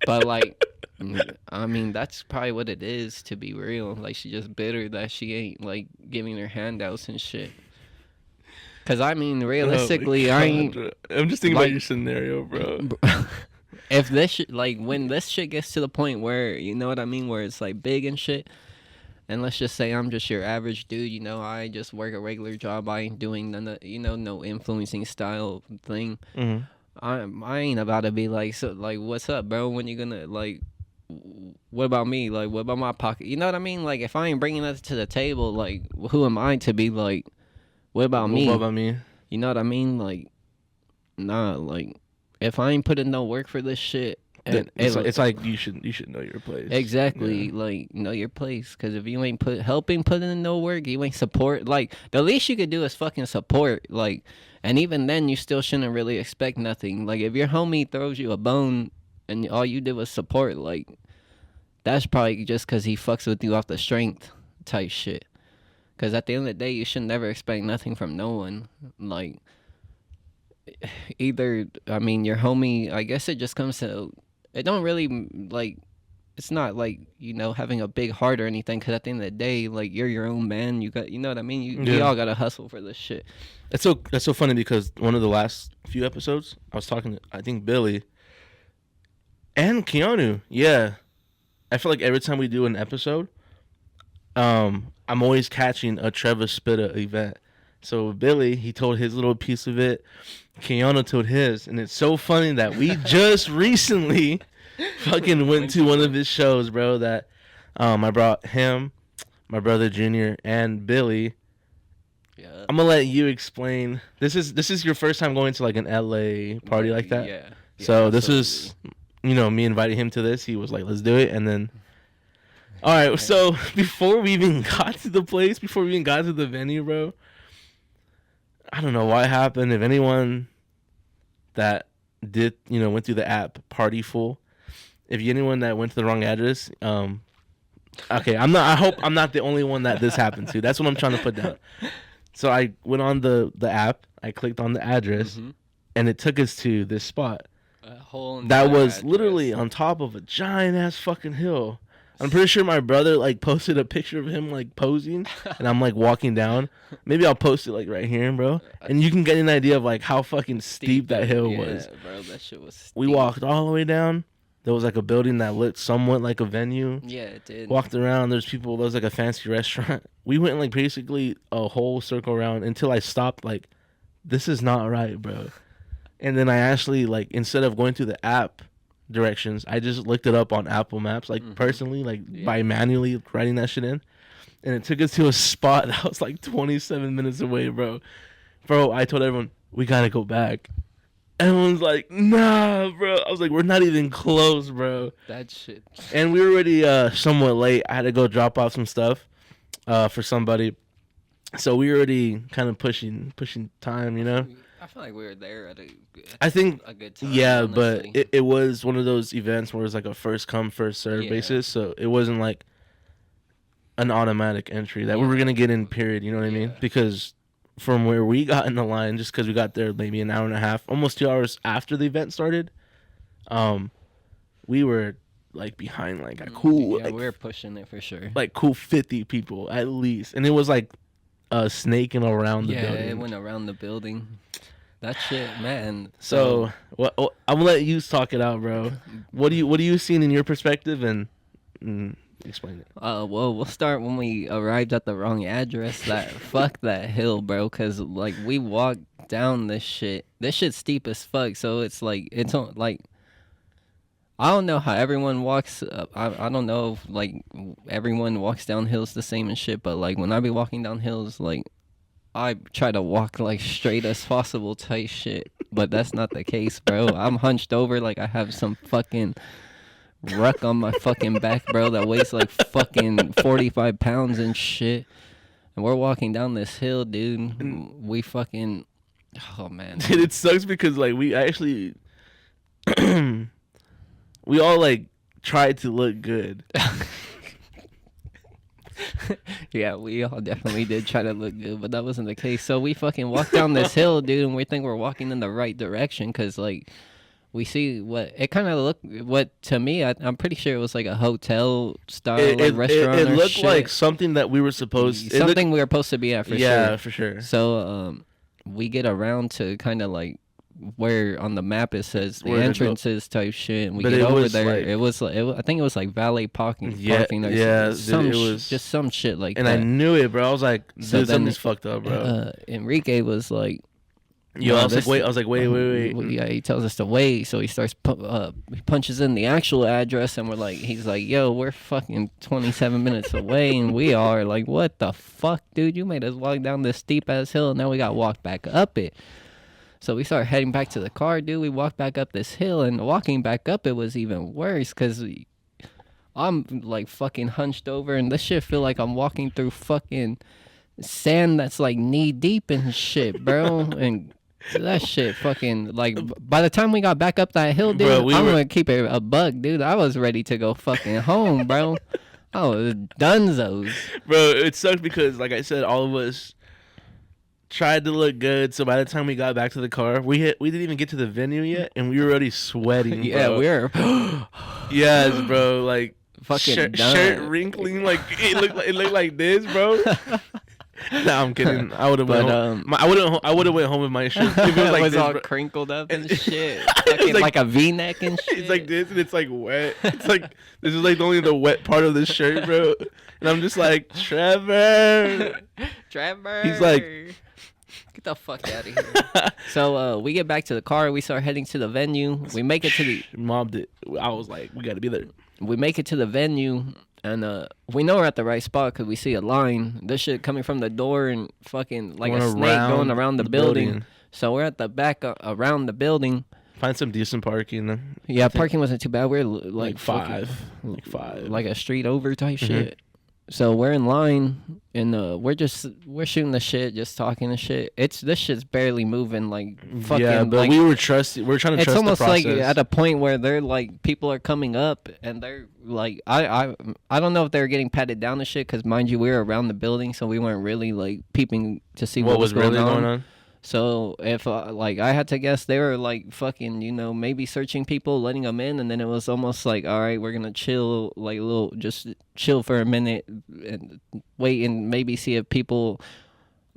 but like, I mean, that's probably what it is, to be real. Like, she just bitter that she ain't like giving her handouts and shit. Cause I mean, realistically, I ain't. Bro. I'm just thinking about your scenario, bro. If this shit, like, when this shit gets to the point where, you know what I mean, where it's like big and shit, and let's just say I'm just your average dude, I just work a regular job. I ain't doing none, no influencing style thing. Mm-hmm. I ain't about to be like, so, like, what's up, bro? When you gonna, like, what about me? Like, what about my pocket? You know what I mean? Like, if I ain't bringing that to the table, like, who am I to be like, what about me? What about me? You know what I mean? Like, nah, like, if I ain't putting no work for this shit, and it's like you should know your place. Exactly, like, know your place. Because if you ain't helping put in no work, you ain't support. Like, the least you could do is fucking support. Like, and even then, you still shouldn't really expect nothing. Like, if your homie throws you a bone and all you did was support, like, that's probably just because he fucks with you off the strength type shit. Because at the end of the day, you should never expect nothing from no one. Like, either, I mean, your homie, I guess it just comes to, it don't really, like, it's not like, having a big heart or anything. Because at the end of the day, like, you're your own man. You got, you know what I mean? You all got to hustle for this shit. That's so funny because one of the last few episodes, I was talking to, I think, Billy and Keanu. Yeah. I feel like every time we do an episode, I'm always catching a Trevor Spitta event. So Billy, he told his little piece of it. Keanu told his. And it's so funny that we just recently fucking went to one of his shows, bro, that I brought him, my brother Junior, and Billy. Yeah. I'm going to let you explain. This is your first time going to like an LA party like that? Yeah. So this is, me inviting him to this. He was like, let's do it. And then... All right, so before we even got to the place, before we even got to the venue, bro, I don't know what happened. If anyone that did, went through the app Partyful, anyone that went to the wrong address, okay, I hope I'm not the only one that this happened to. That's what I'm trying to put down. So I went on the app, I clicked on the address, and it took us to this spot. A whole that was literally on top of a giant ass fucking hill. I'm pretty sure my brother like posted a picture of him like posing, and I'm like walking down. Maybe I'll post it like right here, bro, and you can get an idea of like how fucking steep that hill was. Bro, that shit was steep. We walked all the way down. There was like a building that looked somewhat like a venue. Yeah, it did. Walked around. There's people. There was like a fancy restaurant. We went like basically a whole circle around until I stopped. Like, this is not right, bro. And then I actually like instead of going through the app directions, I just looked it up on Apple Maps, like personally, like by manually writing that shit in, and it took us to a spot that was like 27 minutes away, bro. I told everyone we gotta go back. Everyone's like, nah, bro. I was like, we're not even close, bro. That shit. And we were already somewhat late. I had to go drop off some stuff for somebody. So we were already kind of pushing time, you know? I feel like we were there at I think a good time. yeah, honestly. but it was one of those events where it was like a first come, first serve basis. So it wasn't like an automatic entry that we were going to get in, period. You know what I mean? Because from where we got in the line, just because we got there maybe an hour and a half, almost 2 hours after the event started, we were like behind like a cool, we were pushing it for sure. like cool 50 people at least, and it was like snaking around the building. Yeah, it went around the building. That shit, man. So I'm gonna let you talk it out, bro. What are you seeing in your perspective, and explain it. Well, we'll start when we arrived at the wrong address. Fuck that hill, bro. Cause like we walked down this shit. This shit's steep as fuck. So it's like I don't know how everyone walks. I don't know if like everyone walks down hills the same and shit. But like when I be walking down hills, like I try to walk like straight as possible type shit. But that's not the case, bro. I'm hunched over like I have some fucking ruck on my fucking back, bro, that weighs like fucking 45 pounds and shit. And we're walking down this hill, dude. We fucking, oh man. Dude, it sucks because like we actually, we all like tried to look good. Yeah, we all definitely did try to look good, but that wasn't the case. So we fucking walked down this hill, dude, and we think we're walking in the right direction because like we see what it kind of looked. What to me, I'm pretty sure it was like a hotel style restaurant. It or looked shit. like something that we were supposed. Something we were supposed to be at for sure. Yeah, for sure. So we get around to kind of like where on the map it says the Where to go. entrances type shit, and we But get it over was there. like- It was I think it was like valet parking. Yeah, parking or yeah, some dude, it was- just some shit like And that. I knew it, bro. I was like, dude, So then something's fucked up, bro. Enrique was like, Yo, "No, I was this- like, wait. Yeah, he tells us to wait, so he starts he punches in the actual address, and he's like, yo, we're fucking 27 minutes away, and we are like, what the fuck, dude? You made us walk down this steep ass hill, and now we got to walk back up it. So we start heading back to the car, dude. We walked back up this hill, and walking back up it was even worse because I'm like fucking hunched over, and this shit feel like I'm walking through fucking sand that's like knee deep and shit, bro. And that shit fucking like by the time we got back up that hill, dude, Bro, I'm gonna keep it a buck, dude. I was ready to go fucking home, bro. I was dunzos. Bro, it sucked because, like I said, all of us tried to look good. So by the time we got back to the car, we didn't even get to the venue yet, and we were already sweating. Yeah, bro. we're Yes, bro. Like fucking shirt done. wrinkling. Like it looked like this, bro. Nah, I'm kidding. I would have went home. I would have went home with my shirt. If it was like was this, all bro. crinkled up and And- shit. It's Fucking like- like a V-neck and shit. It's like this, and it's like wet. It's like this is like only the wet part of the shirt, bro. And I'm just like, Trevor. Trevor. He's like- get the fuck out of here. So we get back to the car. We start heading to the venue. We make it to the Mobbed it. I was like, we got to be there. venue, and we know we're at the right spot because we see a line. This shit coming from the door and fucking like a Going snake around going around the the building. building. So we're at the back around the building. Find some decent parking. Yeah, parking wasn't too bad. We're like five. fucking- Like five. like a street over type shit. So we're in line, and we're shooting the shit, just talking the shit. This shit's barely moving, like fucking. Yeah, but like, we were trusting. We're trying to it's trust almost the process. like at a point where they're like people are coming up, and they're like, I don't know if they're getting patted down and shit, because mind you, we were around the building, so we weren't really like peeping to see what was really going going on? So if like I had to guess, they were like fucking, you know, maybe searching people, letting them in, and then it was almost like, all right, we're gonna chill, like a little, just chill for a minute and wait and maybe see if people.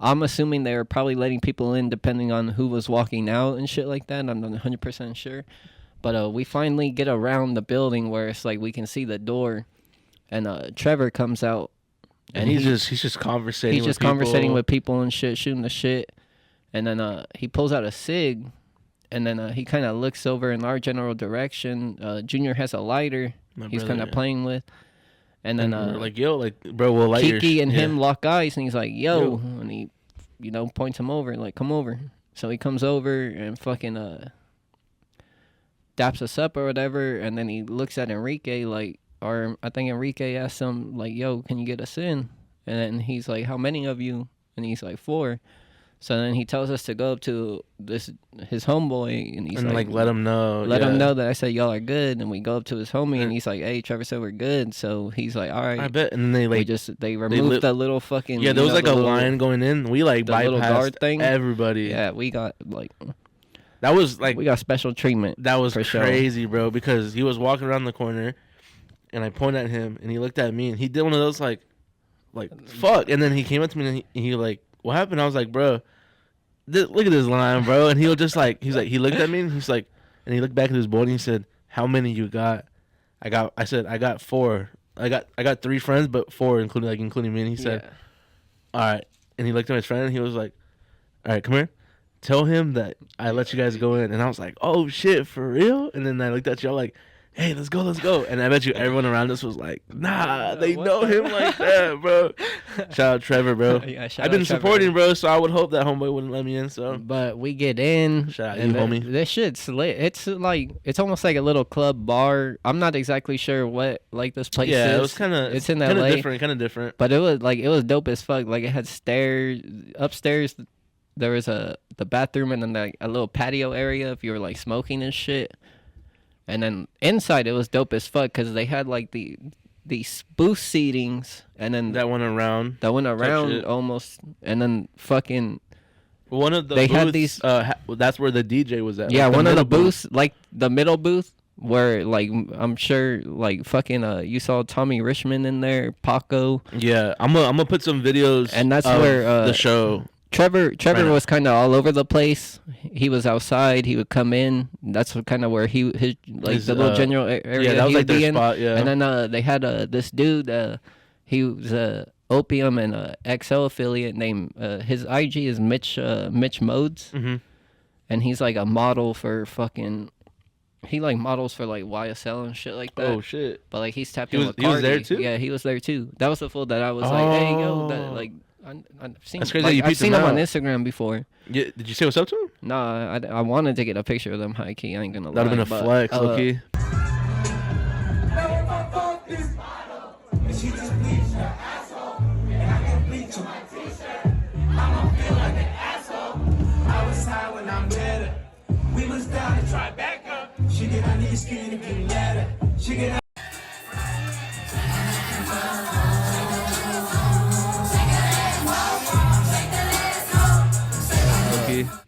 I'm assuming they were probably letting people in depending on who was walking out and shit like that. I'm not 100% sure, but we finally get around the building where it's like we can see the door, and Trevor comes out, and he's just conversating. He's just conversating with people and shit, shooting the shit. And then he pulls out a cig, and then he kind of looks over in our general direction. Junior has a lighter he's kind of playing with. And then we're like, yo, like, bro, we'll light Kiki and him lock eyes, and he's like, yo. And he, you know, points him over, like, come over. So he comes over and fucking daps us up or whatever. And then he looks at Enrique, like, or I think Enrique asked him, like, yo, can you get us in? And then he's like, how many of you? And he's like, 4. So then he tells us to go up to his homeboy, and he's like, let him know. Let him know that I said y'all are good. And we go up to his homie, and he's like, hey, Trevor said we're good. So he's like, all right. I bet. And then they removed the little fucking. Yeah, there was like a line going in. We like bypassed little guard thing. Everybody. Yeah, we got like. That was like. We got special treatment. That was crazy, bro, because he was walking around the corner, and I pointed at him, and he looked at me, and he did one of those like fuck. And then he came up to me, and he like, what happened? I was like, bro, look at this line, bro. And he'll just like, he looked at me, and he's like, and he looked back at his board, and he said, how many you got? I said, I got 4. I got 3 friends, but 4, including me. And he said, all right. And he looked at his friend, and he was like, all right, come here. Tell him that I let you guys go in. And I was like, oh shit, for real? And then I looked at y'all like, hey, let's go. And I bet you everyone around us was like, nah, they know him like that, bro. Shout out Trevor, bro. Yeah, I've been supporting, bro, so I would hope that homeboy wouldn't let me in. So, but we get in. Shout out you, homie. This shit's lit. It's like, it's almost like a little club bar. I'm not exactly sure what like this place is. Yeah, it was it's in LA. Kind of different. But it was dope as fuck. Like it had stairs upstairs. There was the bathroom and then like a little patio area if you were like smoking and shit. And then inside it was dope as fuck because they had like these booth seatings and then that went around almost, and then fucking one of the they booths, had these. That's where the DJ was at. Yeah, like one of the booths, like the middle booth, where like I'm sure like fucking you saw Tommy Richmond in there, Paco. Yeah, I'm gonna put some videos. And that's where the show. Trevor was kind of all over the place. He was outside. He would come in. That's kind of where his the little general area. Yeah, that was like their in. spot. Yeah. And then they had this dude. He was Opium and XL affiliate named. His IG is Mitch Modes, and he's like a model for fucking. He like models for like YSL and shit like that. Oh shit! But like he's tapped in with Cardi. He was there too. Yeah, he was there too. That was the fool that I was like, hey yo, that like. I've seen, that's crazy. I've seen him on Instagram before. Yeah, did you say what's up to him? No, I wanted to get a picture of them high key. I ain't gonna lie. That'd have been a flex, low key.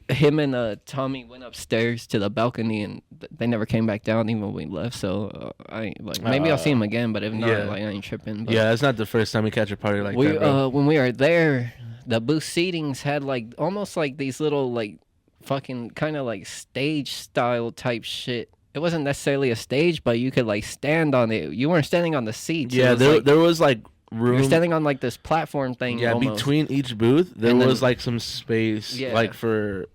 Him and Tommy went upstairs to the balcony and they never came back down even when we left. So I like maybe I'll see him again, but if not, like I ain't tripping. But yeah, that's not the first time we catch a party like that, bro. When we were there, the booth seatings had like almost like these little like fucking kind of like stage style type shit. It wasn't necessarily a stage, but you could like stand on it. You weren't standing on the seats. Yeah, there was like room. You're standing on like this platform thing. Yeah, almost. Between each booth, there was like some space, like for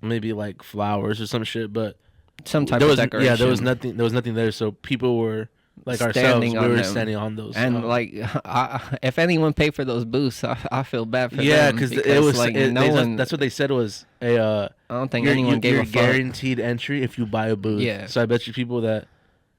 maybe like flowers or some shit, but some type of decoration. Yeah, there was nothing there, so people were like standing ourselves. We were standing on those, and like if anyone paid for those booths, I feel bad for them. Yeah, because it was like that's what they said was a. I don't think anyone gave a fuck. Guaranteed entry if you buy a booth. Yeah. So I bet you people that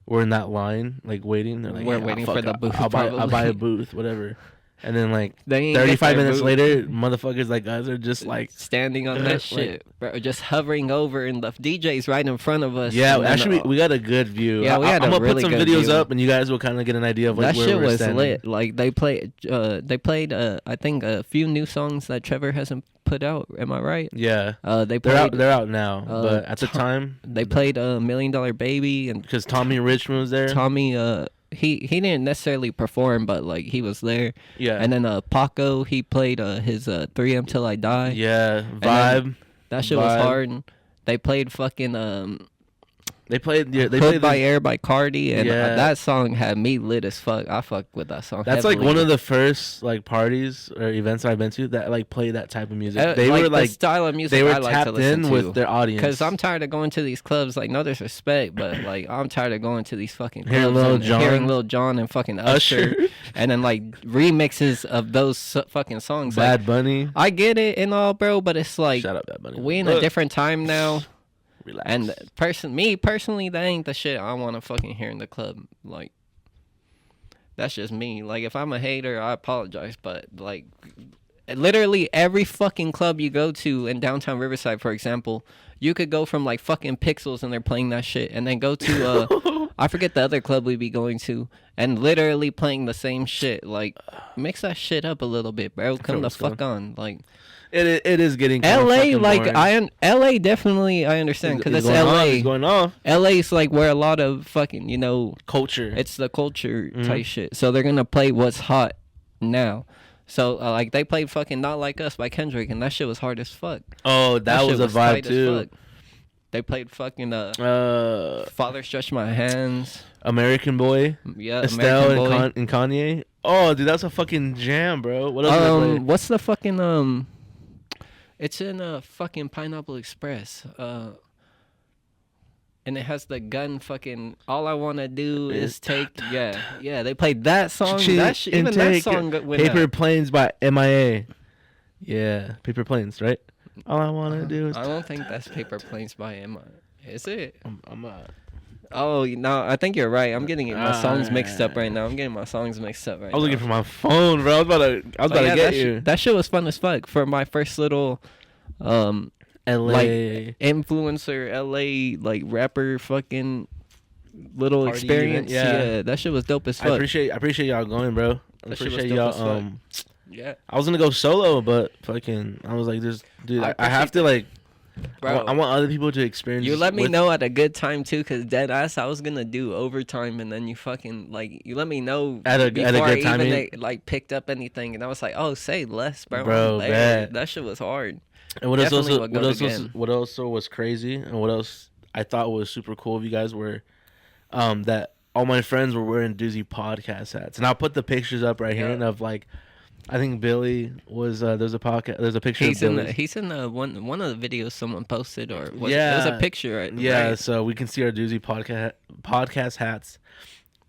were in that line, like waiting, they're like, we're waiting for the booth. I'll buy a booth, whatever. And then like They ain't get 35 their minutes move. later, motherfuckers like us are just like standing on that like- shit, bro, just hovering over, and the DJ's right in front of us. yeah. and then, Actually, we got a good view. Yeah, we had I'm a gonna really put some good videos view. up, and you guys will kind of get an idea of like that where shit we're was standing. lit. Like they played I think a few new songs that Trevor hasn't put out. Am I right? Yeah, They played. they're out now, but at the time They played $1 Million Baby and because Tommy Richmond was there. Tommy. He didn't necessarily perform, but like he was there. Yeah, And then Paco, he played his 3M Till I Die. yeah, then vibe. That shit was Vibe. hard. And they played fucking They played. Yeah, they Hood played by the- Air by Cardi, and Yeah. that song had me lit as fuck. I fucked with that song. That's like heavily. one of the first like parties or events I've been to that like play that type of music. They were the like style of music they were I like to tapped listen in to. with their audience. Because I'm tired of going to these clubs. Like, no disrespect, but like I'm tired of going to these fucking clubs Hearing Lil and Jon. hearing Lil Jon and fucking Usher, Usher. and then like remixes of those fucking songs. Like, Bad Bunny. I get it and all, bro, but it's like Shout out Bad Bunny. we in a Look, different time now. Relax. And me personally, that ain't the shit I want to fucking hear in the club. Like, that's just me. Like, if I'm a hater, I apologize. But like, literally every fucking club you go to in downtown Riverside, for example, you could go from like fucking Pixels and they're playing that shit, and then go to I forget the other club we be going to, and literally playing the same shit. Like, mix that shit up a little bit, bro. Come the what's going fuck on, like. it is getting kinda LA, fucking like boring. LA definitely I understand because it's going LA. on, it's going on. LA's like where a lot of fucking Culture. it's the culture Mm-hmm. type shit. So they're gonna play what's hot now. So like they played fucking Not Like Us by Kendrick, and that shit was hard as fuck. Oh, that shit was a tight vibe as too. fuck. They played fucking Uh, Father Stretch My Hands. American Boy, Yeah, Estelle American Boy. and Kanye. Oh, dude, that's a fucking jam, bro. What else did I play? What's the fucking It's in fucking Pineapple Express. And it has the gun fucking. All I wanna do is take. Yeah. They played that song. Chick Even and that take song went Paper up. Planes by MIA. Yeah, Paper Planes, right? All I wanna do is. I don't think that's Paper Planes by Emma. Is it? I'm Oh no, I think you're right. I'm getting my songs mixed up Ah. right now. I'm getting my songs mixed up right I was now. looking for my phone, bro. I was about to get that you. that shit was fun as fuck for my first little LA. like influencer LA like rapper fucking little Party experience. event, yeah. That shit was dope as I fuck. appreciate y'all going, bro. I That shit was appreciate dope as y'all. fuck. Yeah, I was gonna go solo, but fucking, I was like, dude, I I have to like. bro. I want other people to experience. You let me with- know at a good time too, cause dead ass I was gonna do overtime, and then you fucking like you let me know At a before good I time, even you- like picked up anything, and I was like, oh, say less, bro. Bro, I'm there. bet. That shit was hard. And what else? Definitely would go again. What also was crazy, and what else I thought was super cool of you guys were, that all my friends were wearing Doozy podcast hats, and I'll put the pictures up right here Yeah. of like, I think Billy was there's a podcast, there's a picture. He's of in Billy. the one of the videos someone posted, or was Yeah. it was a picture. Right? Yeah, right? so we can see our Doozy podcast hats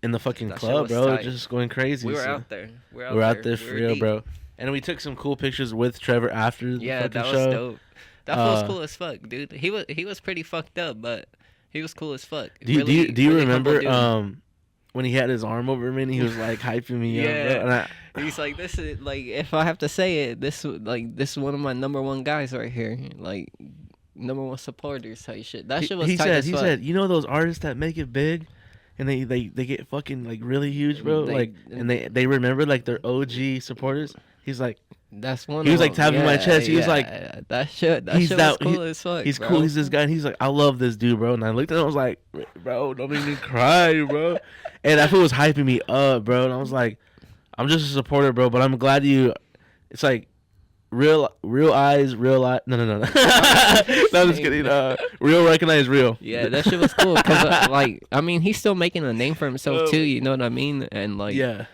in the fucking That shit club, was bro. tight. Just going crazy. we were so out there. We're out there We for were real, deep. bro. And we took some cool pictures with Trevor after the Yeah, fucking that was show. dope. That was Uh, cool as fuck, dude. He was pretty fucked up, but he was cool as fuck. Do you Really- do you really humble remember dude. when he had his arm over me and he was like hyping me up, Yeah. bro? And He's like, this is like, if I have to say it, this is one of my number one guys right here, like number one supporters type shit. That shit was he tight said as fuck. you know those artists that make it big, and they get fucking like really huge, bro. And they remember like their OG supporters. He's like, That's one. he was of like them. tapping my Yeah, chest. He was yeah, like, that shit. he's That that- shit was cool he- as fuck. he's bro. cool. He's this guy. And he's like, I love this dude, bro. And I looked at him. I was like, bro, don't make me cry, bro. And that fool was hyping me up, bro. And I was like, I'm just a supporter, bro. But I'm glad you. It's like real eyes, real eye. No. No, I'm just kidding. Real recognize real. Yeah, that shit was cool. Cause like, I mean, he's still making a name for himself too. You know what I mean? And like, Yeah.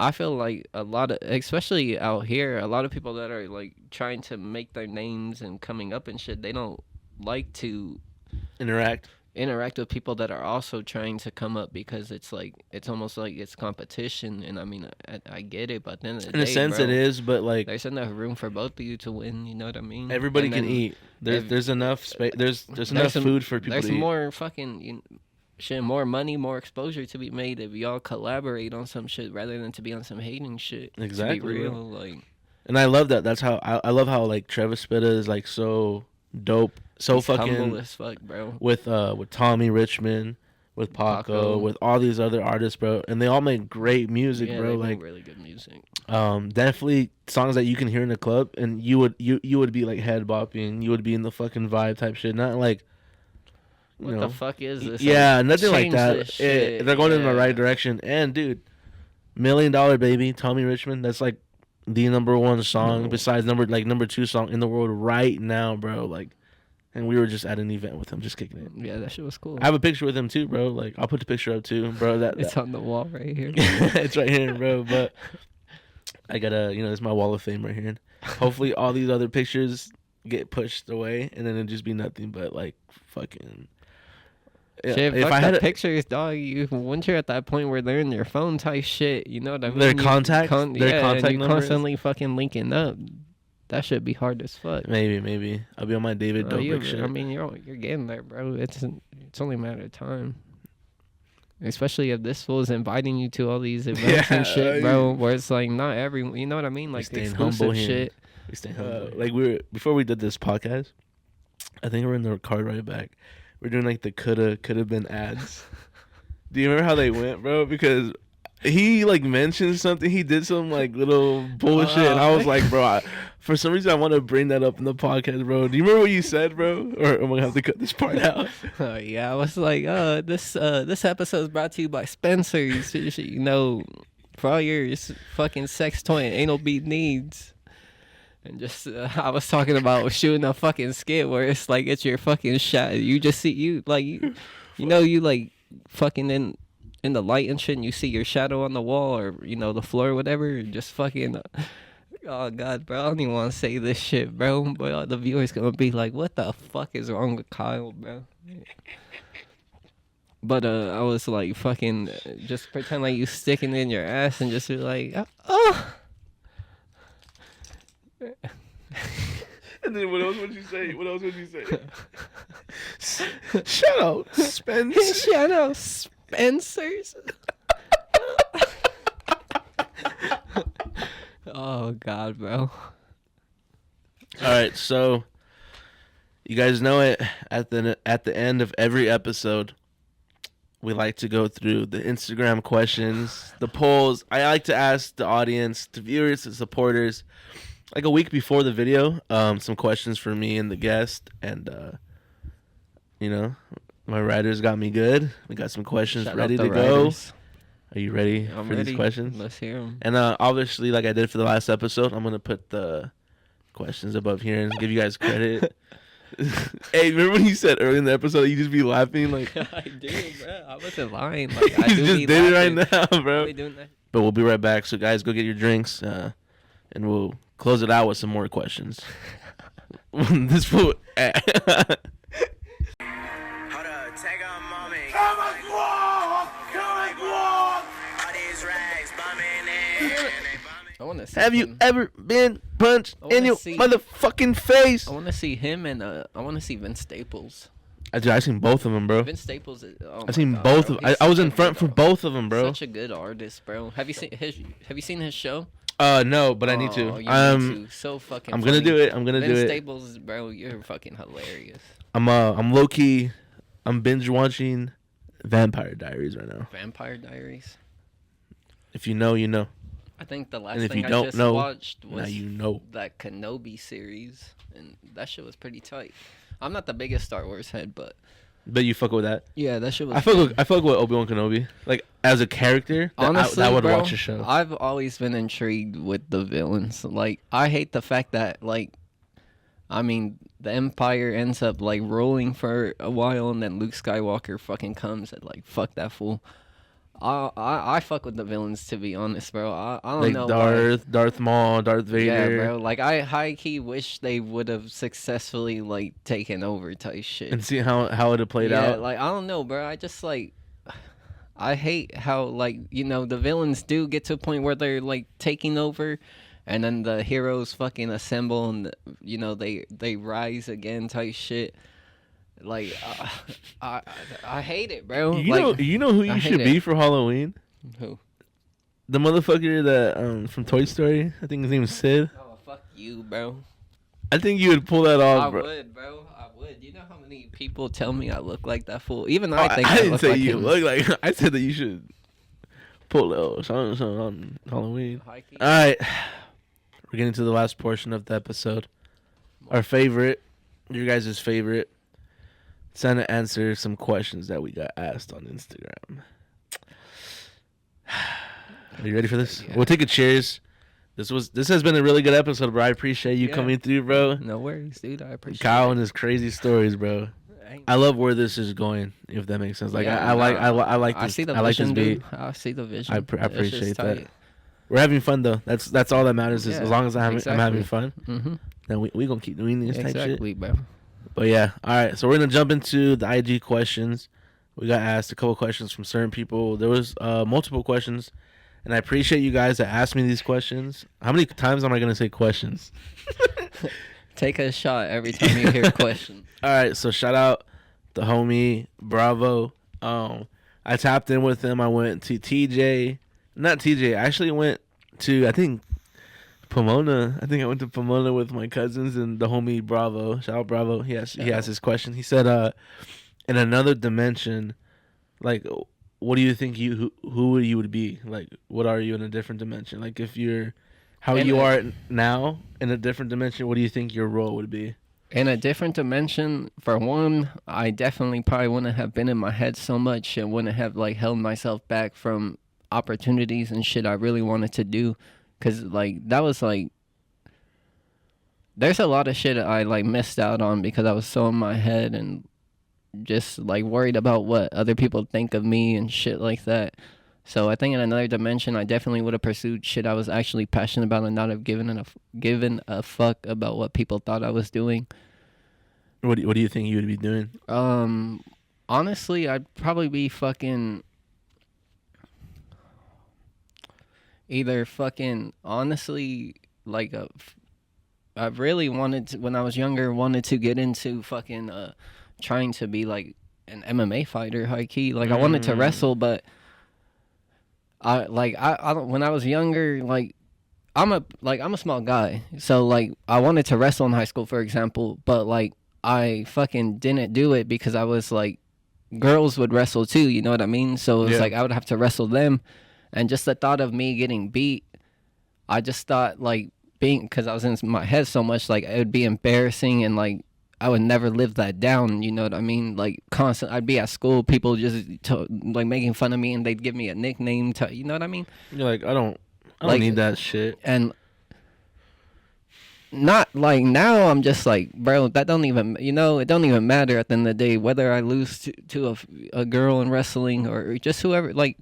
I feel like a lot of, especially out here, a lot of people that are like trying to make their names and coming up and shit, they don't like to Interact. interact with people that are also trying to come up, because it's like, it's almost like it's competition. And I mean, I get it, but then In a sense, it is, but like There's enough room for both of you to win. You know what I mean? everybody And can then eat. There's enough space. There's enough there's some- food for people There's to eat. more fucking. shit, more money, more exposure to be made if y'all collaborate on some shit rather than to be on some hating shit. Exactly, To be real, bro. like. And I love that. That's how I love how like Trevor Spitta is like so dope, so He's fucking humble as fuck, bro. with Tommy Richmond, with Paco, with all these other artists, bro, and they all make great music, Yeah, bro. they Like make really good music. definitely songs that you can hear in the club, and you would be like head bopping, you would be in the fucking vibe type shit, not like. What the fuck is this? Yeah, nothing like Change that. this shit. They're going in the right direction. And dude, $1 Million Baby, Tommy Richmond. That's like the number one song besides number 2 song in the world right now, bro. Like, and we were just at an event with him, just kicking it. Yeah, that shit was cool. I have a picture with him too, bro. Like, I'll put the picture up too, bro. It's on the wall right here. It's right here, bro. But I gotta, it's my wall of fame right here. Hopefully, all these other pictures get pushed away, and then it'll just be nothing but like fucking. Yeah, Shit, if fuck I the had pictures, dog. Once you're at that point where they're in your phone type shit, you know what I mean? Their contacts, and contact you numbers? constantly fucking linking up. That should be hard as fuck. Maybe I'll be on my David Dobrik shit. I mean, you're getting there, bro. It's only a matter of time. Especially if this fool is inviting you to all these events and shit, bro. Where it's like not everyone, you know what I mean? Like the exclusive shit. We stay humble. Like before we did this podcast, I think we're in the car right back. We're doing like the could have been ads. Do you remember how they went, bro? Because he like mentioned something, he did some like little bullshit, and I was like, bro, for some reason I want to bring that up in the podcast, bro. Do you remember what you said, bro? Or I'm gonna have to cut this part out. Yeah, I was like, this episode is brought to you by Spencer's. You know, for all your fucking sex toy and anal bead needs. And just I was talking about shooting a fucking skit where it's like it's your fucking shot. You just see you like you like fucking in the light and shit, and you see your shadow on the wall or the floor or whatever. Just fucking. Oh god, bro, I don't even want to say this shit, bro. But the viewers gonna be like, "What the fuck is wrong with Kyle, bro?" But I was like, fucking, just pretend like you sticking it in your ass and just be like, oh. And then what else would you say? Shut up, Spencer. Shut up, Spencer's. Oh god, bro. All right, so you guys know it. At the end of every episode, we like to go through the Instagram questions, the polls. I like to ask the audience, the viewers, the supporters, like a week before the video, some questions for me and the guest, and my writers got me good. We got some questions ready to go. Are you ready for these questions? Let's hear them. And obviously, like I did for the last episode, I'm gonna put the questions above here and give you guys credit. Hey, remember when you said early in the episode you just be laughing like? I do, bro. I wasn't lying. Like, I you do just be did laughing. it right now, bro. Really doing that. But we'll be right back. So guys, go get your drinks, and we'll close it out with some more questions. This fool. I want to see. Have you ever been punched in your motherfucking face? I want to see him and I want to see Vince Staples. I've seen both of them, bro. Vince Staples. I've seen both of. I was in front for both of them, bro. Such a good artist, bro. Have you seen his show? No, but I need to. You need to. So fucking. I'm gonna do it. Vince Staples, bro, you're fucking hilarious. I'm low key. I'm binge watching Vampire Diaries right now. Vampire Diaries. If you know, you know. I think the last And if thing you I don't just know, watched now was you know. that Kenobi series, and that shit was pretty tight. I'm not the biggest Star Wars head, but you fuck with that. yeah, that shit was. I fuck with Obi-Wan Kenobi. Like as a character, honestly, I would bro, watch a show. I've always been intrigued with the villains. Like I hate the fact that the Empire ends up like rolling for a while, and then Luke Skywalker fucking comes and like fuck that fool. I fuck with the villains, to be honest, bro. I don't like know. Darth Maul, Darth Vader. Yeah, bro. Like I high key wish they would have successfully like taken over type shit. And see how it had played out. Like I don't know, bro. I just like I hate how like the villains do get to a point where they're like taking over, and then the heroes fucking assemble and they rise again type shit. Like, I hate it, bro. You know who I you hate should it. be for Halloween? Who? The motherfucker that from Toy Story. I think his name is Sid. Oh, fuck you, bro. I think you would pull that off, I bro. would, bro. I would. You know how many people tell me I look like that fool? Even though Oh, I think I I didn't look say like you him. look like. I said that you should pull something on Halloween. Hikey. All right, we're getting to the last portion of the episode. Our favorite, your guys' favorite. It's time to answer some questions that we got asked on Instagram. Are you ready for this? Yeah. We'll take a cheers. This has been a really good episode, bro. I appreciate you Yeah. coming through, bro. No worries, dude. I appreciate Kyle it. and his crazy stories, bro. I love where this is going, if that makes sense. Like Yeah, I like this. I see the I like this vision, beat. dude. I see the vision. I That shit's appreciate that. tight. We're having fun though. That's all that matters. Is Yeah, as long as I'm having fun, Mm-hmm. then we gonna keep doing this type shit. Exactly, bro. But yeah, all right. So we're gonna jump into the IG questions. We got asked a couple questions from certain people. There was multiple questions, and I appreciate you guys that asked me these questions. How many times am I gonna say questions? Take a shot every time you hear a question. All right. So shout out the homie Bravo. I tapped in with him. I went to TJ. Not TJ. I actually went to I think Pomona. I think I went to Pomona with my cousins and the homie Bravo. Shout out Bravo. He asked his question. He said, in another dimension, like, what do you think who you would be? Like, what are you in a different dimension? Like, if you're how you are now in a different dimension, what do you think your role would be? In a different dimension, for one, I definitely probably wouldn't have been in my head so much and wouldn't have like held myself back from opportunities and shit I really wanted to do. Cause like that was like, there's a lot of shit I like missed out on because I was so in my head and just like worried about what other people think of me and shit like that. So I think in another dimension, I definitely would have pursued shit I was actually passionate about and not have given a fuck about what people thought I was doing. What do you think you would be doing? Honestly, I'd probably be fucking either fucking honestly like I really wanted to, when I was younger, wanted to get into fucking trying to be like an MMA fighter, high key. Like I wanted to wrestle, but I when I was younger, like I'm a small guy, so like I wanted to wrestle in high school, for example, but like I fucking didn't do it because I was like, girls would wrestle too, you know what I mean? So it was like I would have to wrestle them, and just the thought of me getting beat, I just thought like because I was in my head so much, like it would be embarrassing and like I would never live that down, you know what I mean? Like constant, I'd be at school, people just like making fun of me, and they'd give me a nickname, you know what I mean? You're like, I don't Like, need that shit. And not like now, I'm just like, bro, that don't even, you know, it don't even matter at the end of the day whether I lose to a girl in wrestling or just whoever, like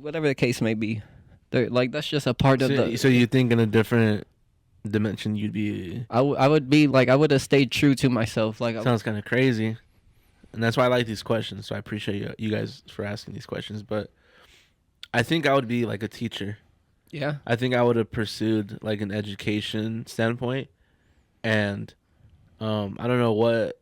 whatever the case may be. They're like, that's just a part of the. So you think in a different dimension you'd be? I would be like, I would have stayed true to myself. Like Sounds kind of crazy, and that's why I like these questions. So I appreciate you guys for asking these questions. But I think I would be like a teacher. Yeah. I think I would have pursued like an education standpoint, and I don't know what.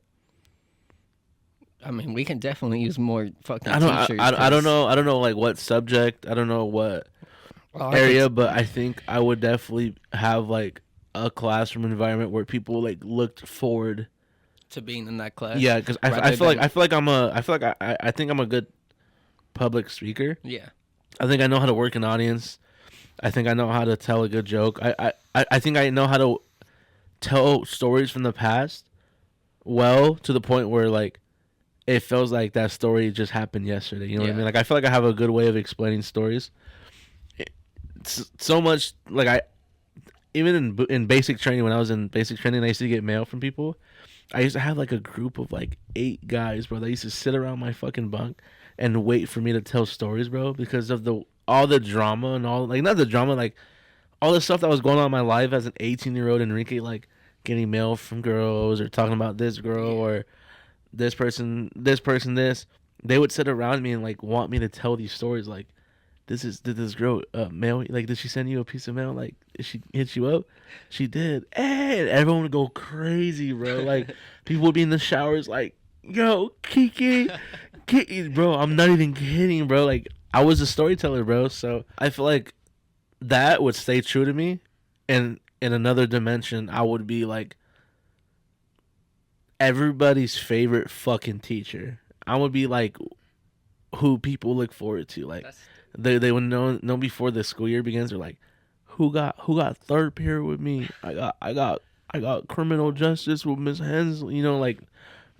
I mean, we can definitely use more fucking teachers. I don't know. I don't know like what subject. I don't know what area, but I think I would definitely have like a classroom environment where people like looked forward to being in that class. Yeah, because I feel like I think I'm a good public speaker. Yeah. I think I know how to work an audience. I think I know how to tell a good joke. I think I know how to tell stories from the past well, to the point where like it feels like that story just happened yesterday. You know what I mean? Like I feel like I have a good way of explaining stories. It's so much like even in basic training, when I was in basic training, I used to get mail from people. I used to have like a group of like 8 guys, bro. They used to sit around my fucking bunk and wait for me to tell stories, bro, because of all the drama and all, like, not the drama, like all the stuff that was going on in my life as an 18-year-old Enrique, like getting mail from girls or talking about this girl or this person. They would sit around me and like want me to tell these stories, like, did this girl mail, like, did she send you a piece of mail? Like, did she hit you up? She did. And everyone would go crazy, bro. Like, people would be in the showers, like, yo, Kiki, bro, I'm not even kidding, bro. Like, I was a storyteller, bro. So I feel like that would stay true to me. And in another dimension, I would be like everybody's favorite fucking teacher. I would be like who people look forward to. Like, they would know before the school year begins. They're like, who got third period with me? I got criminal justice with Miss Hensley. You know, like,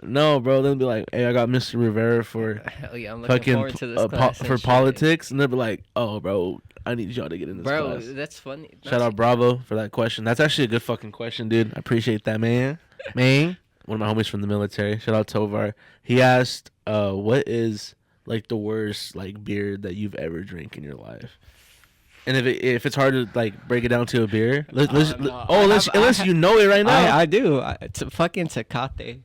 no, bro. They'll be like, hey, I got Mr. Rivera for hell yeah, I'm looking fucking forward to this class for and shit. politics, and they'll be like, oh, bro, I need y'all to get in this Bro, class. that's funny. Shout out Bravo for that question. That's actually a good fucking question, dude. I appreciate that, man. One of my homies from the military. Shout out Tovar. He asked, what is like the worst like beer that you've ever drank in your life? And if it's hard to like break it down to a beer, unless you know it right now. I do. It's fucking Tecate.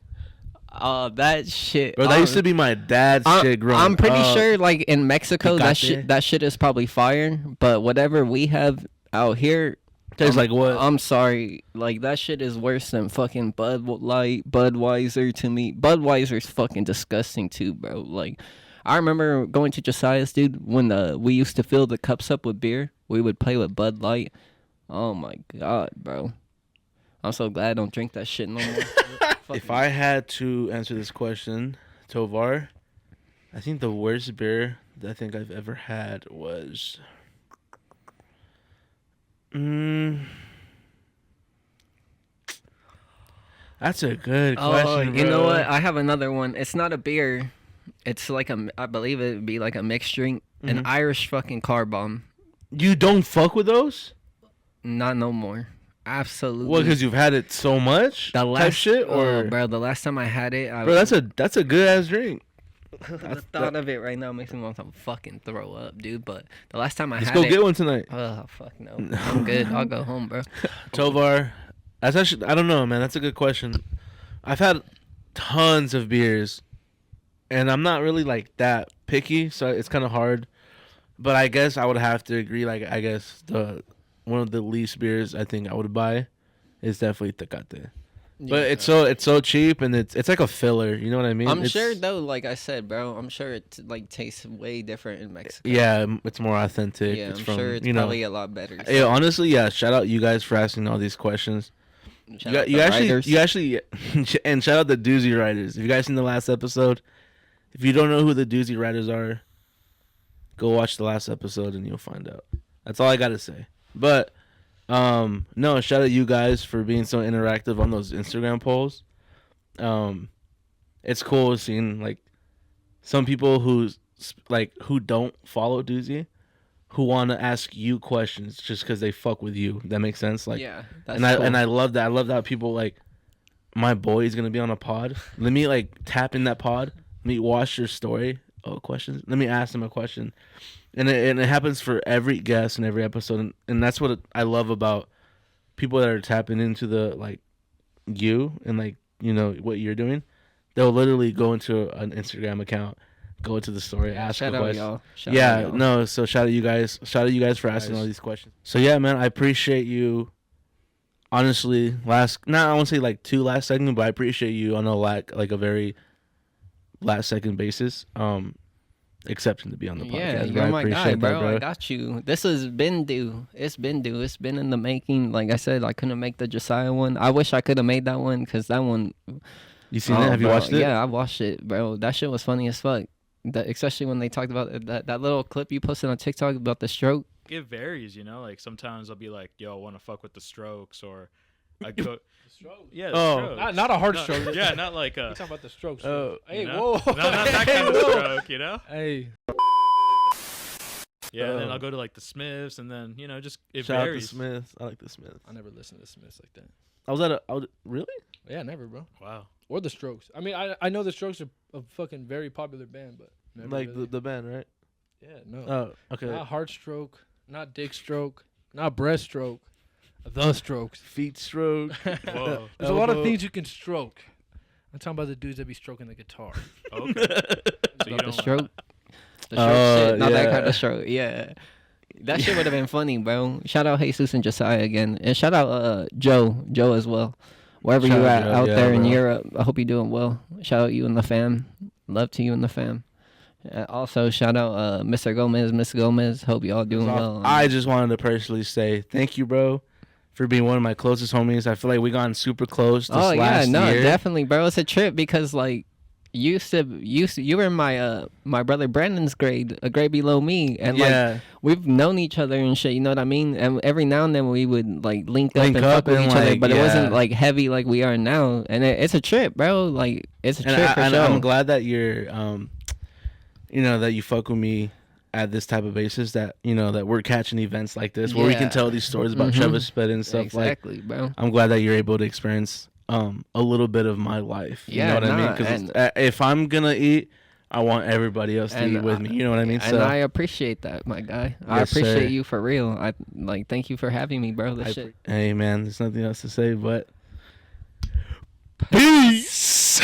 That shit. Bro, that used to be my dad's shit growing up. I'm pretty sure like in Mexico Tecate. that shit is probably fire, but whatever we have out here tastes like what? I'm sorry, like that shit is worse than fucking Bud Light, Budweiser to me. Budweiser's fucking disgusting too, bro. Like I remember going to Josiah's, dude, when we used to fill the cups up with beer. We would play with Bud Light. Oh my god, bro. I'm so glad I don't drink that shit no more. If I had to answer this question, Tovar, I think the worst beer that I think I've ever had was that's a good question, bro. You know what? I have another one. It's not a beer. It's like I believe it would be like a mixed drink. An Irish fucking car bomb. You don't fuck with those? Not no more. Absolutely. What? Because you've had it so much? The last type shit, or bro, the last time I had it, bro, that's a good ass drink. The thought of it right now makes me want to fucking throw up, dude. But the last time I Let's had go it, get one tonight. oh fuck no, I'm good. I'll go home, bro. Tovar, that's actually, I don't know, man. That's a good question. I've had tons of beers, and I'm not really like that picky, so it's kind of hard. But I guess I would have to agree. Like, I guess one of the least beers I think I would buy is definitely Tecate. But it's so cheap, and it's like a filler. You know what I mean? I'm sure though, like I said, bro, I'm sure it like tastes way different in Mexico. Yeah, it's more authentic. Yeah, it's I'm from, sure it's probably a lot better. So. Yeah, honestly, yeah. Shout out you guys for asking all these questions. You actually, and shout out the Doozy Riders. If you guys seen the last episode, if you don't know who the Doozy Riders are, go watch the last episode and you'll find out. That's all I gotta say. But no, shout out you guys for being so interactive on those Instagram polls. It's cool seeing like some people who don't follow Doozy, who want to ask you questions just because they fuck with you. That makes sense. Like, yeah, that's cool. and I love that. I love that people like, my boy is gonna be on a pod. Let me like tap in that pod. Let me watch your story. Oh, questions. Let me ask them a question. And it happens for every guest and every episode, and that's what I love about people that are tapping into the like you and like, you know, what you're doing. They'll literally go into an Instagram account, go into the story, ask a question. So shout out you guys. Shout out you guys for asking all these questions. So yeah, man, I appreciate you. Honestly, I won't say like two last second, but I appreciate you on a very last second basis. Accepting to be on the podcast. Yeah, you're my guy, bro. I got you. This has been due. It's been due. It's been in the making. Like I said, I couldn't make the Josiah one. I wish I could have made that one because that one. You seen that? Have you watched it? Yeah, I watched it, bro. That shit was funny as fuck. Especially when they talked about that little clip you posted on TikTok about the stroke. It varies, you know. Like sometimes I'll be like, "Yo, I want to fuck with the Strokes," or I go. Stroke. Yeah, Strokes. Not a hard stroke. Yeah, not like You're talking about the strokes. Hey, you know? Whoa. Not that kind of stroke, you know? Hey. Yeah, and then I'll go to like the Smiths, and then, you know, just it Shout varies. out the Smiths. I like the Smiths. I never listened to Smiths like that. Really? Yeah, never, bro. Wow. Or the Strokes. I mean, I know the Strokes are a fucking very popular band, but never Like really. the band, right? Yeah, no. Oh, okay. Not heart stroke, not dick stroke, not breast stroke. The Strokes. Feet stroke. Whoa. There's a lot of things you can stroke. I'm talking about the dudes that be stroking the guitar. Okay. So you About the don't stroke. The stroke shit, not that yeah. kind of stroke. Yeah. That shit would have been funny, bro. Shout out Jesus and Josiah again. And shout out Joe as well. Wherever Shout you out at Joe, out yeah, there in bro. Europe, I hope you're doing well. Shout out you and the fam. Love to you and the fam. Also, shout out Mr. Gomez, Miss Gomez. Hope you all doing well. I just wanted to personally say thank you, bro, for being one of my closest homies. I feel like we gotten super close this last year. Definitely, bro. It's a trip because like you were in my my brother Brandon's grade, a grade below me, and like we've known each other and shit. You know what I mean? And every now and then we would like link up and fuck with each other, but it wasn't like heavy like we are now. And it's a trip, bro. Like it's a trip for sure. I'm glad that you're you know, that you fuck with me at this type of basis, that, you know, that we're catching events like this where we can tell these stories about Trevor Spitta and stuff. Exactly, bro. I'm glad that you're able to experience a little bit of my life. You know what I mean? Because if I'm gonna eat, I want everybody else to eat with me. You know what I mean? And I appreciate that, my guy. I appreciate you for real. I like thank you for having me, bro. Shit. Hey man, there's nothing else to say but peace.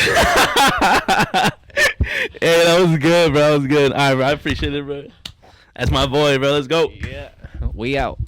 Hey, that was good, bro. That was good. All right, bro. I appreciate it, bro. That's my boy, bro. Let's go. Yeah. We out.